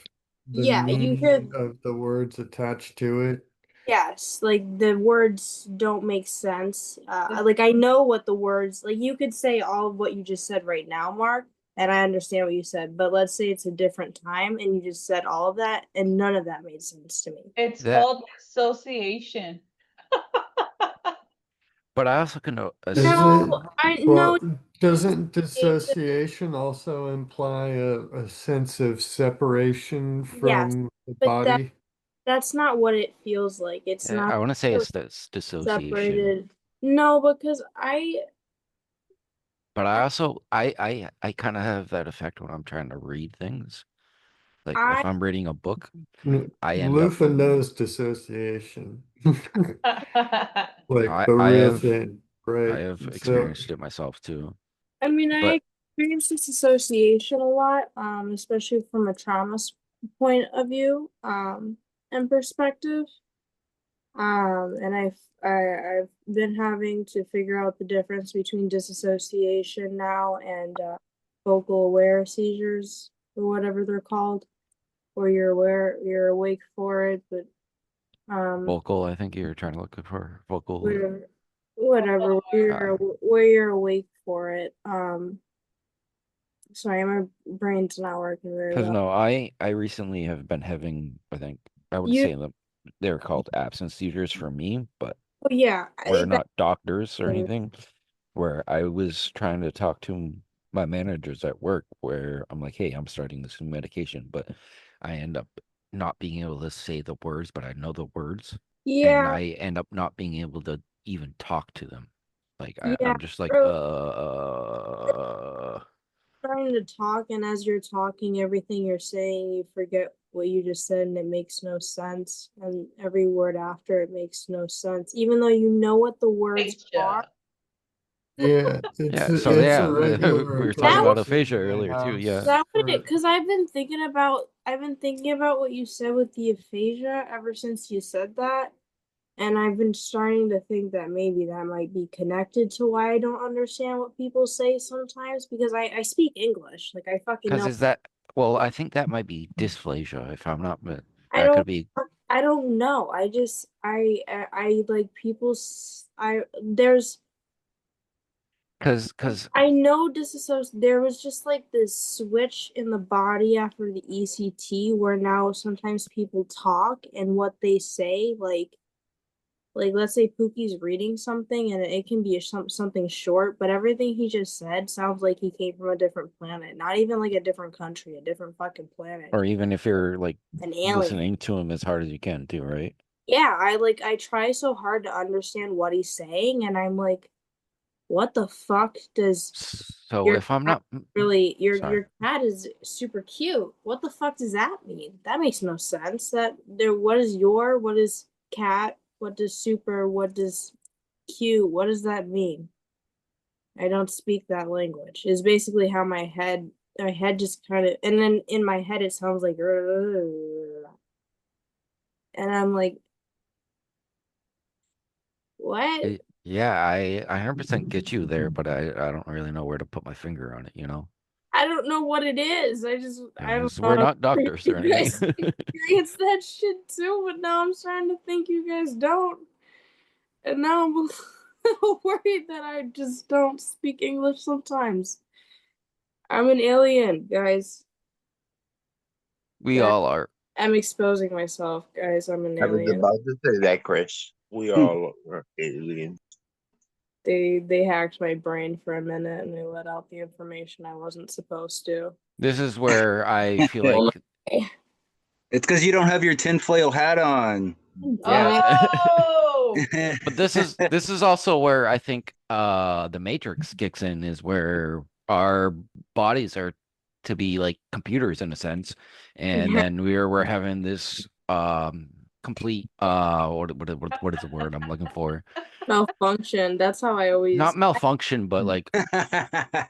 the Yeah, you hear meaning of the words attached to it. yes, like the words don't make sense. This- Like I know what the words like you could say all of what you just said right now, Mark, and I understand what you said, but let's say it's a different time and you just said all of that and none of that made sense to me. It's That, called association. but I also can No, I Well, no doesn't dissociation also imply a sense of separation yes, from the but body? that's not what it feels like. It's I not want to say it's this dissociation. separated. No, because But I also I kind of have that effect when I'm trying to read things. Like I if I'm reading a book, N- I end up Lufa knows dissociation. Like I the I real have thing, I right? have So experienced it myself too. I mean, But I experience this association a lot, especially from a point of view, and perspective. And I've been having to figure out the difference between disassociation now and focal aware seizures or whatever they're called, where you're awake for it, but vocal, I think you're trying to look for vocal. whatever, Uh, where you're awake for it. Sorry, my brain's not working very Because well. no, I recently have been having, I think I would You, say them they're called absence seizures for me, but oh yeah, we're that not doctors or thing. anything. Where I was trying to talk to my managers at work, where I'm like, hey, I'm starting this new medication, but I end up not being able to say the words, but I know the words, and Yeah, I end up not being able to even talk to them. Like yeah. I'm just like, Or trying to talk, and as you're talking, everything you're saying, you forget what you just said, and it makes no sense. And every word after it makes no sense, even though you know what the words are. Asia. yeah, Yeah, so it's a yeah, regular we were talking That about would occurrence aphasia in my earlier too. Yeah, house that would for because I've been thinking about what you said with the aphasia ever since you said that. And I've been starting to think that maybe that might be connected to why I don't understand what people say sometimes because I speak English. Like I fucking because know. is that well, I think that might be dysphagia if I'm not, but I that could don't be I don't know. I just I like I there's because I know there was just like this switch in the body after the ECT where now sometimes people talk and what they say like let's say Pookie's reading something and it can be something short, but everything he just said sounds like he came from a different planet, not even like a different country, a different fucking planet, or even if you're like an alien. listening to him as hard as you can too, right? Yeah, I try so hard to understand what he's saying, and I'm like, what the fuck does So your if I'm cat not really sorry, your cat is super cute? What the fuck does that mean? That makes no sense. That there what is cat? What does super? What does cute? What does that mean? I don't speak that language. Is basically how my head just kind of and then in my head it sounds like and I'm like, what? yeah, I 100% get you there, but I don't really know where to put my finger on it, you know? I don't know what it is. I don't 'Cause we're know not if doctors or you anything. guys experience that shit too, but now I'm starting to think you guys don't. And now I'm worried that I just don't speak English sometimes. I'm an alien, guys. We Guys, all are. I'm exposing myself, guys. I'm an I was alien. about to say that, Chris. We all are aliens. They hacked my brain for a minute and they let out the information I wasn't supposed to. This is where I feel Well, like It's because you don't have your tinfoil hat on. yeah. Oh, But this is also where I think the Matrix kicks in is where our bodies are to be like computers in a sense, and Yeah, then we're having this complete what is the word I'm looking for? malfunction. That's how I Not always. malfunction, but like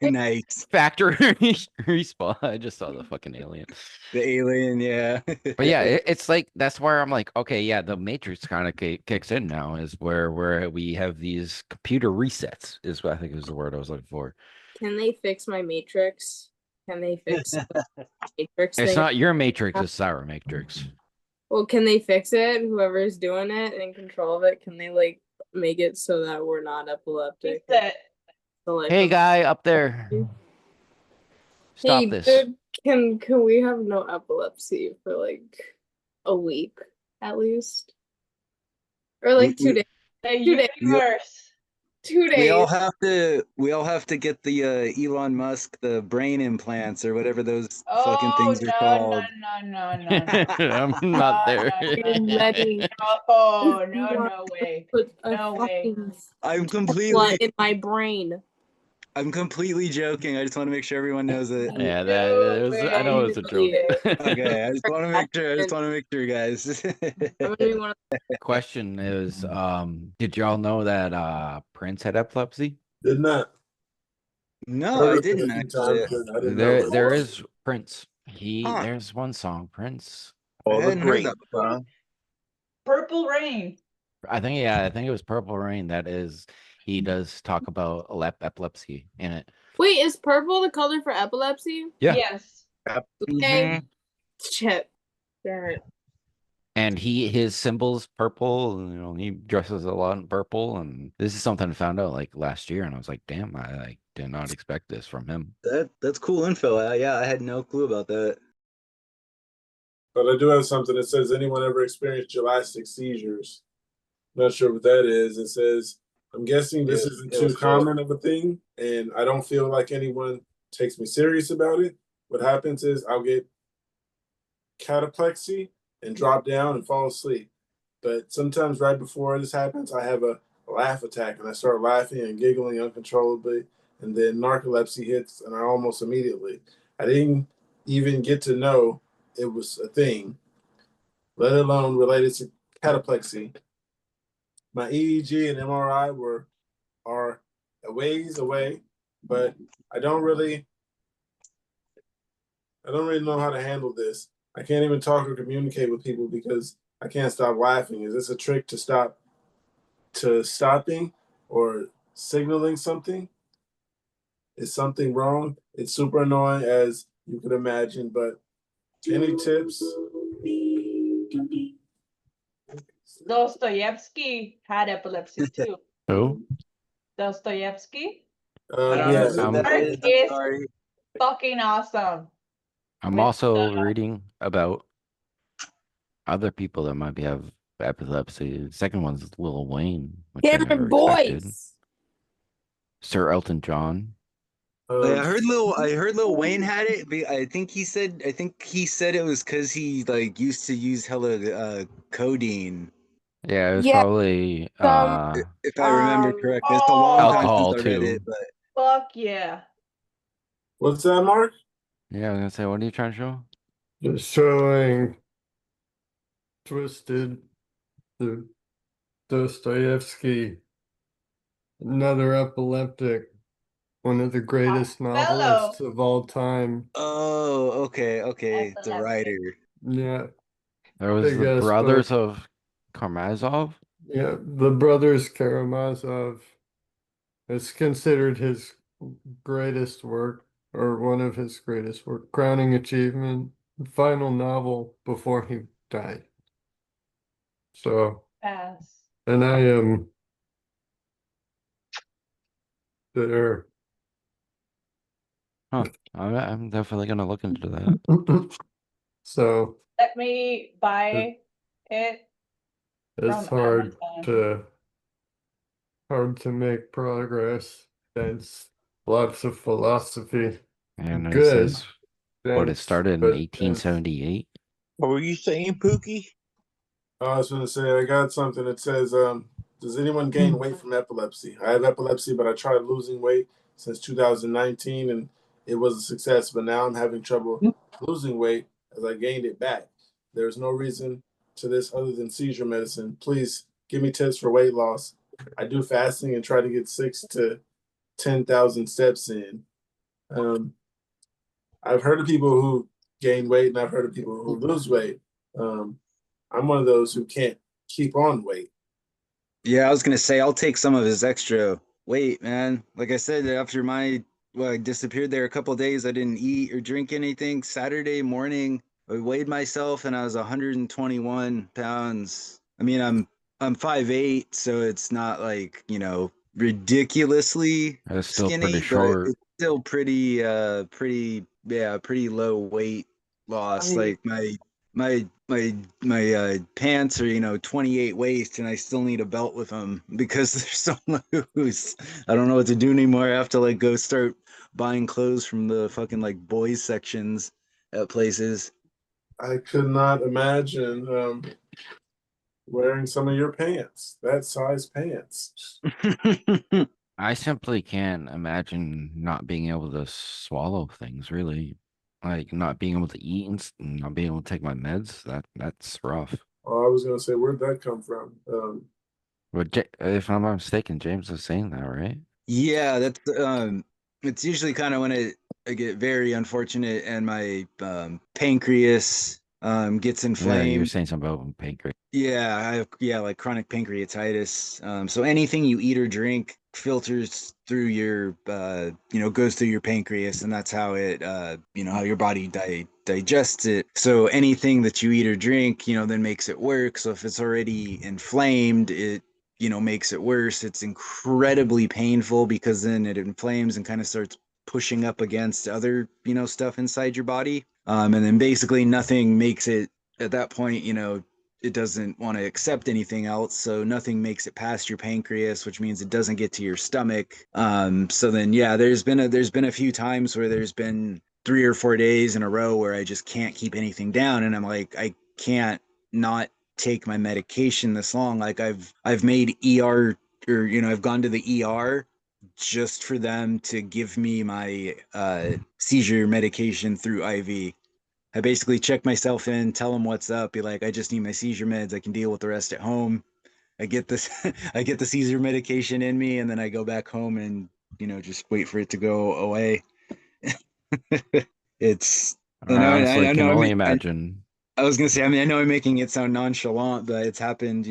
Nice. factory respawn. I just saw the fucking alien. The alien, yeah. But yeah, it's like that's where I'm like, okay, yeah, the Matrix kind of kicks in now, is where we have these computer resets, is what I think is the word I was looking for. Can they fix my matrix? Can they fix the matrix It's thing? not your matrix, it's our matrix. Well, can they fix it? Whoever's doing it and in control of it, can they like make it so that we're not epileptic? Fix it. So, like, Hey, guy up there. Stop hey, this. dude, can we have no epilepsy for like a week at least? Or like 2 days. The 2 days. universe. 2 days. We all have to get the Elon Musk, the brain implants or whatever those fucking Oh, things are called. no. I'm not there. Letting Oh, no way. put a No way. fucking I'm Tesla completely in my brain. joking. I just want to make sure everyone knows it. Yeah, No I know way. it's a joke. Okay, I just want to make sure, guys. I'm gonna be one of Question is, did y'all know that Prince had epilepsy? Did not. No, Heard I of it didn't a few actually. times, but I didn't know. it There was- is Prince. Huh. There's one song, Prince. I All the hadn't heard great that before. huh? Purple Rain. I think it was Purple Rain. That is, he does talk about epilepsy in it. Wait, is purple the color for epilepsy? Yeah. Yes. Okay. Shit. Damn it. And his symbol's purple. You know, he dresses a lot in purple. And this is something I found out like last year, and I was like, damn, I like did not expect this from him. That's cool info. Yeah, I had no clue about that. But I do have something that says, anyone ever experienced gelastic seizures? Not sure what that is. It says, I'm guessing this isn't too common of a thing, and I don't feel like anyone takes me serious about it. What happens is I'll get cataplexy and drop down and fall asleep. But sometimes right before this happens, I have a laugh attack and I start laughing and giggling uncontrollably. And then narcolepsy hits and I almost immediately. I didn't even get to know it was a thing, let alone related to cataplexy. My EEG and MRI are a ways away, but I don't really know how to handle this. I can't even talk or communicate with people because I can't stop laughing. Is this a trick to stopping or signaling something? Is something wrong? It's super annoying, as you could imagine, but any tips? Dostoevsky had epilepsy too. Who? Dostoevsky. Yes. Art is fucking awesome. I'm With also the- reading about other people that might have epilepsy. The second one's Lil Wayne, which I never Cameron expected. Boys. Sir Elton John. I heard Lil Wayne had it. But I think he said it was because he like used to use hella codeine. Yeah, it was Yeah, probably If I remember correctly, it's a long time Alcohol, since I read too. it, but Fuck yeah. What's that, Mark? yeah, I was gonna say, what are you trying to show? Just showing Twisted, the Dostoevsky, another epileptic, one of the greatest novelists of all time. oh, okay, the Epileptic. writer. Yeah, There was Big the ass brothers book. of Karamazov. yeah, the brothers Karamazov. It's considered his greatest work, or one of his greatest work, crowning achievement, final novel before he died. So, Pass. and I am there. Huh. I'm definitely gonna look into that. So Let me buy it. it's From hard Amazon. to make progress. That's lots of philosophy. And it Good. says what it dense, started in but 1878. What were you saying, Pookie? I was going to say, I got something that says, does anyone gain weight from epilepsy? I have epilepsy, but I tried losing weight since 2019 and it was a success, but now I'm having trouble losing weight as I gained it back. There's no reason to this other than seizure medicine. Please give me tips for weight loss. I do fasting and try to get 6 to 10,000 steps in. I've heard of people who gain weight and I've heard of people who lose weight. I'm one of those who can't keep on weight. Yeah, I was gonna say I'll take some of his extra weight, man. Like I said, after my well, I disappeared there a couple days. I didn't eat or drink anything. Saturday morning, I weighed myself and I was 121 pounds. I mean, I'm 5'8", so it's not like, ridiculously It's still pretty skinny, but short. it's still pretty low weight loss. mean- Like my pants are 28 waist, and I still need a belt with them because they're so loose. I don't know what to do anymore. I have to like go start buying clothes from the fucking like boys sections at places. I could not imagine wearing some of your pants, that size pants. I simply can't imagine not being able to swallow things, really. Like not being able to eat and not being able to take my meds. That's rough. Oh, I was gonna say, where'd that come from? But if I'm not mistaken, James was saying that, right? Yeah, that's it's usually kind of when I get very unfortunate and my pancreas gets Yeah, you were inflamed. saying something about pancreas. Yeah, like chronic pancreatitis. So anything you eat or drink filters through your goes through your pancreas, and that's how it how your body digests it. So anything that you eat or drink, then makes it work. So if it's already inflamed, it makes it worse. It's incredibly painful because then it inflames and kind of starts pushing up against other stuff inside your body. And then basically nothing makes it at that point, it doesn't want to accept anything else, so nothing makes it past your pancreas, which means it doesn't get to your stomach. So then yeah, there's been a few times where there's been 3 or 4 days in a row where I just can't keep anything down, and I'm like, I can't not take my medication this long. Like I've made ER, or I've gone to the ER just for them to give me my seizure medication through IV. I basically check myself in, tell them what's up, be like, I just need my seizure meds. I can deal with the rest at home. I get this, I get the seizure medication in me, and then I go back home and just wait for it to go away. It's, I honestly I can know, only imagine. I was gonna say, I mean, I know I'm making it sound nonchalant, but it's happened,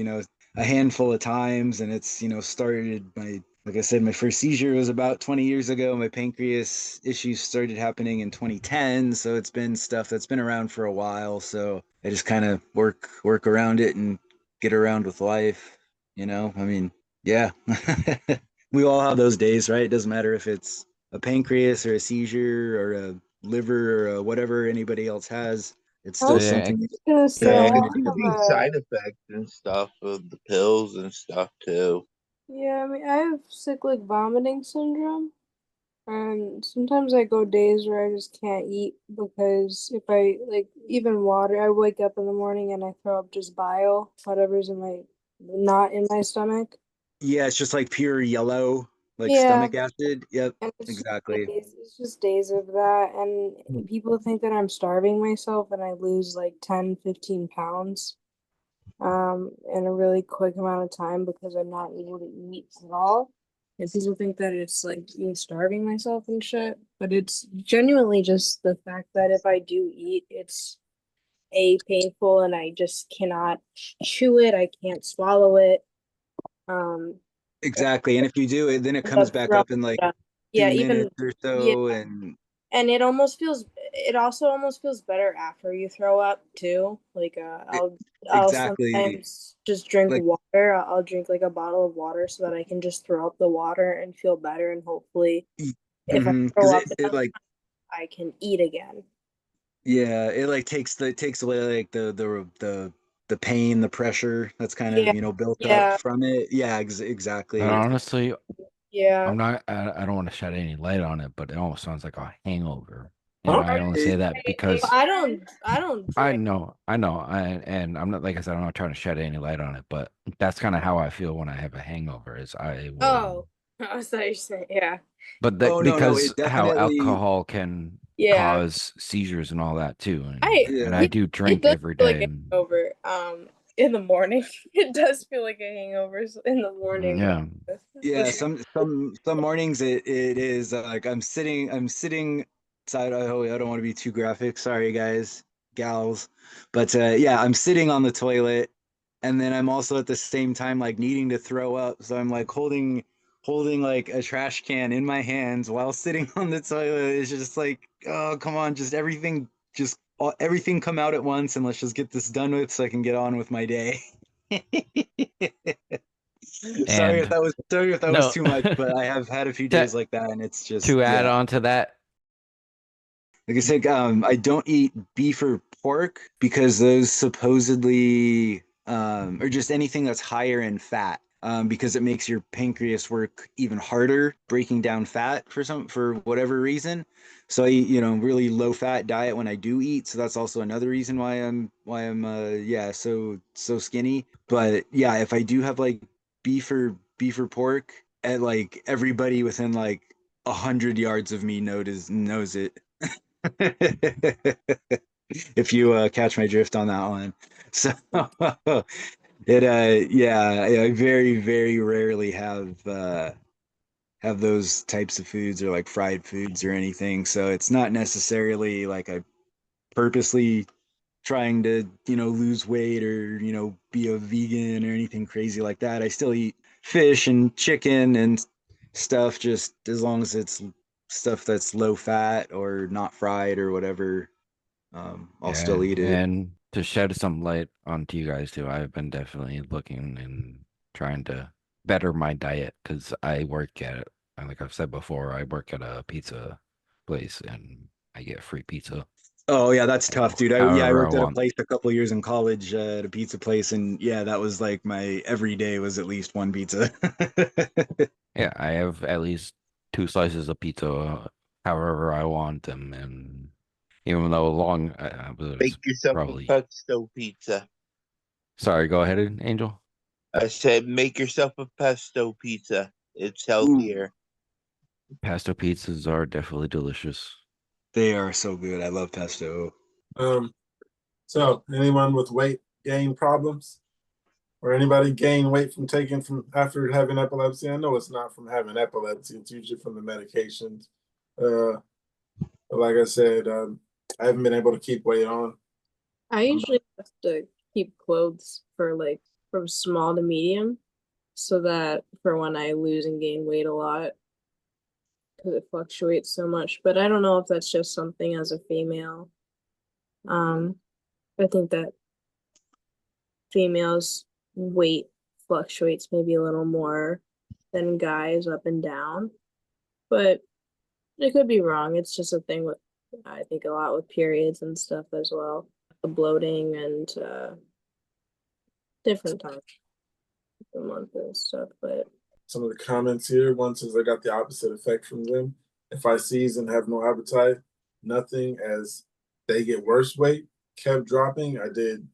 a handful of times, and it's, started like I said, my first seizure was about 20 years ago. My pancreas issues started happening in 2010, so it's been stuff that's been around for a while. So I just kind of work around it and get around with life, I mean, yeah. We all have those days, right? It doesn't matter if it's a pancreas or a seizure or a liver or whatever anybody else has. It's I still was Yeah, something. gonna say Yeah, I Yeah, there gotta have deal could with. be a side effects and stuff of the pills and stuff too. yeah, I mean I have cyclic vomiting syndrome. And sometimes I go days where I just can't eat because if I like even water, I wake up in the morning and I throw up just bile, whatever's in my not in my stomach. Yeah, it's just like pure yellow, like Yeah, stomach acid. Yep, and exactly. it's just days of that. And people think that I'm starving myself and I lose like 10, 15 pounds in a really quick amount of time because I'm not able to eat at all. And people think that it's like me starving myself and shit, but it's genuinely just the fact that if I do eat, it's painful and I just cannot chew it. I can't swallow it. Um, Exactly. And if you do it, then it end comes up back throwing up in like up. Yeah, 2 minutes even or yeah, so. And and it also almost feels better after you throw up too. Like it, I'll exactly, sometimes just drink like, water. I'll drink like a bottle of water so that I can just throw up the water and feel better, and hopefully if I because throw up it enough like, I can eat again. yeah, it like takes away like the pain, the pressure that's kind of, Yeah, built up yeah, from it. Yeah, and exactly. honestly, yeah. I don't want to shed any light on it, but it almost sounds like a hangover. And Huh? I only say that because I don't I drink. know, and I'm not, like I said, I'm not trying to shed any light on it, but that's kind of how I feel when I have a hangover. Is I will, Oh, I thought you said yeah. but Oh that no, no, because it how definitely. alcohol can Yeah. cause seizures and all that too, and Yeah. I Yeah, do it drink does every feel like day, a and hangover. In the morning, it does feel like a hangover in the morning. yeah, For Yeah, sure. some mornings it is like I'm sitting side. I don't want to be too graphic. Sorry, guys, gals, but yeah, I'm sitting on the toilet, and then I'm also at the same time like needing to throw up. So I'm like holding like a trash can in my hands while sitting on the toilet. It's just like, oh, come on, just everything come out at once and let's just get this done with so I can get on with my day. Sorry if And that was no, too much, but I have had a few to, days like that, and it's just to add yeah. on to that, Like I said, I don't eat beef or pork because those supposedly, or just anything that's higher in fat, because it makes your pancreas work even harder breaking down fat for whatever reason. So I eat, really low fat diet when I do eat. So that's also another reason why I'm yeah, so skinny. But yeah, if I do have like beef or pork, and like everybody within like 100 yards of me knows it. If you catch my drift on that one. So yeah, I very, very rarely have those types of foods or like fried foods or anything. So it's not necessarily like I purposely trying to, lose weight or, be a vegan or anything crazy like that. I still eat fish and chicken and stuff, just as long as it's stuff that's low fat or not fried or whatever. I'll yeah, still eat it. and to shed some light onto you guys too, I've been definitely looking and trying to better my diet because I work at, like I've said before, I work at a pizza place and I get free pizza. Oh yeah, that's tough, dude. I However I worked at a want. place a couple years in college, at a pizza place, and yeah, that was like my every day was at least one pizza. Yeah, I have at least 2 slices of pizza however I want them, and even though long, I was Make yourself a probably. pesto pizza. Sorry, go ahead, Angel. I said, make yourself a pesto pizza. It's Ooh, healthier. Pesto pizzas are definitely delicious. they are so good. I love pesto. So anyone with weight gain problems? Or anybody gain weight from taking from after having epilepsy? I know it's not from having epilepsy, it's usually from the medications. But like I said, I haven't been able to keep weight on. I usually have to keep clothes for like from small to medium, so that for when I lose and gain weight a lot, because it fluctuates so much. But I don't know if that's just something as a female. I think that females' weight fluctuates maybe a little more than guys up and down, but it could be wrong. It's just a thing with, I think, a lot with periods and stuff as well, the bloating and different times of the month and stuff. But Some of the comments here, one says I got the opposite effect from them. If I seize and have no appetite, nothing as they get worse weight, kept dropping. I did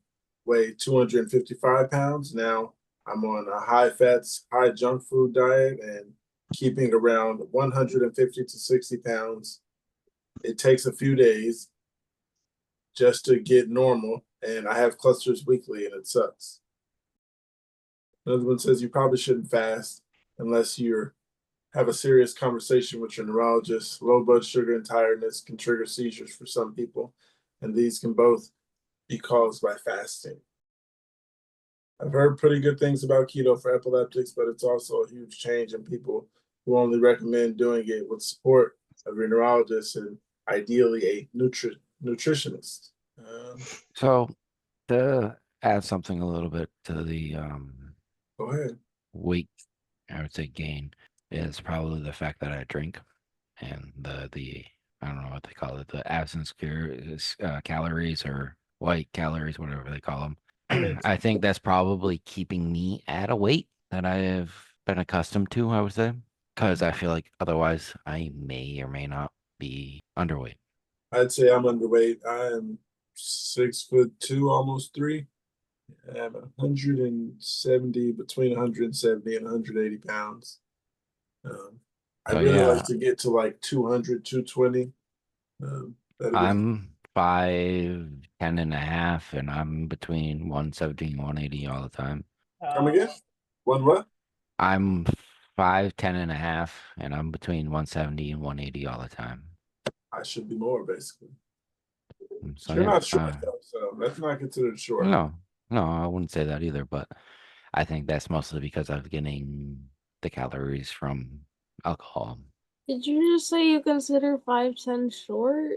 weigh 255 pounds. Now I'm on a high fats, high junk food diet and keeping around 150 to 60 pounds. It takes a few days just to get normal, and I have clusters weekly and it sucks. Another one says you probably shouldn't fast unless you have a serious conversation with your neurologist. Low blood sugar and tiredness can trigger seizures for some people, and these can both be caused by fasting. I've heard pretty good things about keto for epileptics, but it's also a huge change in people who only recommend doing it with support of your neurologist and ideally a nutritionist. So to add something a little bit to the Go ahead. weight, I would say gain is probably the fact that I drink and the I don't know what they call it, the absence calories or white calories, whatever they call them. I think that's probably keeping me at a weight that I have been accustomed to, I would say, because I feel like otherwise I may or may not be underweight. I'd say I'm underweight. I am 6'2", almost 3. I'm 170, between 170 and 180 pounds. I So really yeah, like to get to like 200, 220. I'm 5'10.5", and I'm between 170 and 180 all the time. Come again? One what? I'm 5'10.5", and I'm between 170 and 180 all the time. I should be more, basically. So You're yeah, not short, though, so that's not considered short. no, I wouldn't say that either, but I think that's mostly because of getting the calories from alcohol. Did you just say you consider 5'10" short?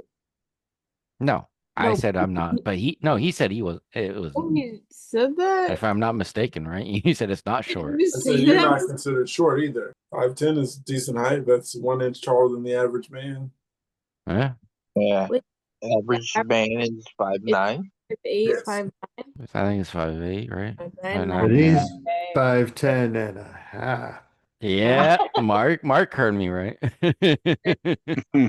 No, I No. said I'm not, but he said he was. It was, Oh, you said that? if I'm not mistaken, right? You said it's not Did short. you I say said you're that? not considered short either. 5'10" is decent height. That's 1 inch taller than the average man. Yeah, Yeah. Wait, Average man is 5'9". 5'8", Yes. 5'9", I think it's 5'8", right? 5'9", but 5'9", he's yeah. 5'10" and a half. Yeah, Mark heard me right.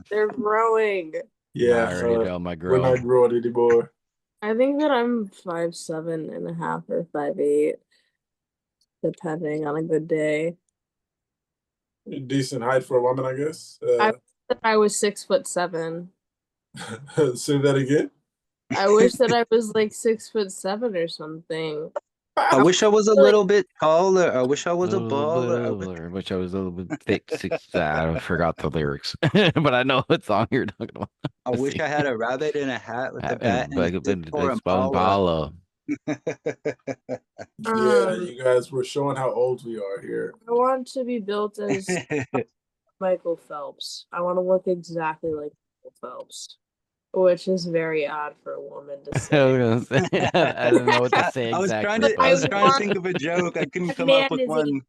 They're growing. Yeah, I already know my we're not growing. growing anymore. I think that I'm 5'7" and a half or 5'8", depending on a good day. Decent height for a woman, I guess. I wish that I was 6'7". Say that again. I wish that I was like 6'7" or something. I wish I was a feel like- little bit taller. I wish I A was a little bit baller. older. I wish I was a little bit thick. I forgot the lyrics, but I know what song you're talking about. I wish I had a rabbit in a hat with a bat and a stick for Impala. Yeah, you guys, we're showing how old we are here. I want to be built as Michael Phelps. I want to look exactly like Michael Phelps, which is very odd for a woman to I say. was gonna say, I didn't know what to say I was exactly. trying to think of a joke. I couldn't come up with one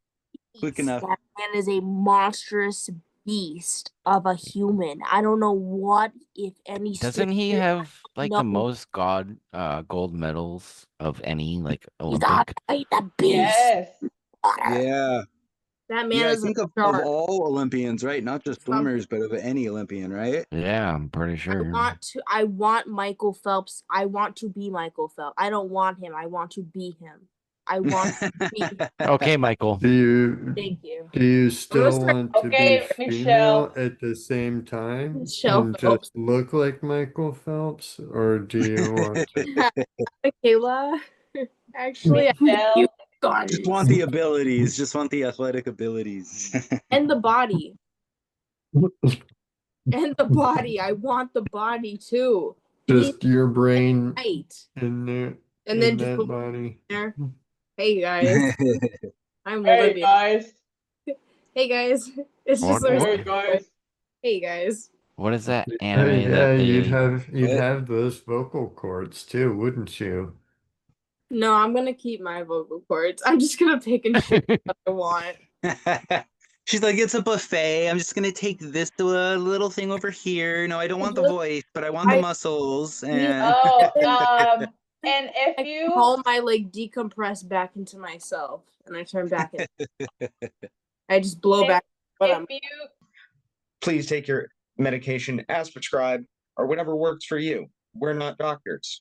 quick beast. enough. That man is a monstrous beast of a human. I don't know what, if any. Doesn't he have like the No. most gold medals of any like He's a Olympic? beast. Yes. Yeah. That man Yeah, I is think a of shark. all Olympians, right? Not just swimmers, but of any Olympian, right? Yeah, I'm pretty sure. I want Michael Phelps. I want to be Michael Phelps. I don't want him. I want to be him. I want to be him. Okay, Michael. Thank you. Do you still want to be Okay, female Michelle. at the same time Michelle and Phelps. just look like Michael Phelps, or do you want to? Michaela. Actually, I think you got Just it. want the abilities, just want the athletic abilities. And the body. And the body. I want the body too. Just your brain Right. in there, And then in just that put body. there. Hey guys. I'm Hey Olivia. guys. Hey guys. It's just What? Hey guys. Hey guys. What is that Hey, anime yeah, that you'd they? have those vocal cords too, wouldn't you? No, I'm gonna keep my vocal cords. I'm just gonna pick and choose what I want. She's like, it's a buffet. I'm just gonna take this little thing over here. No, I don't want the voice, but I want the muscles. And Oh, and if I you call my like decompress back into myself, and I turn back in. I just blow back. if you Please take your medication as prescribed or whatever works for you. We're not doctors.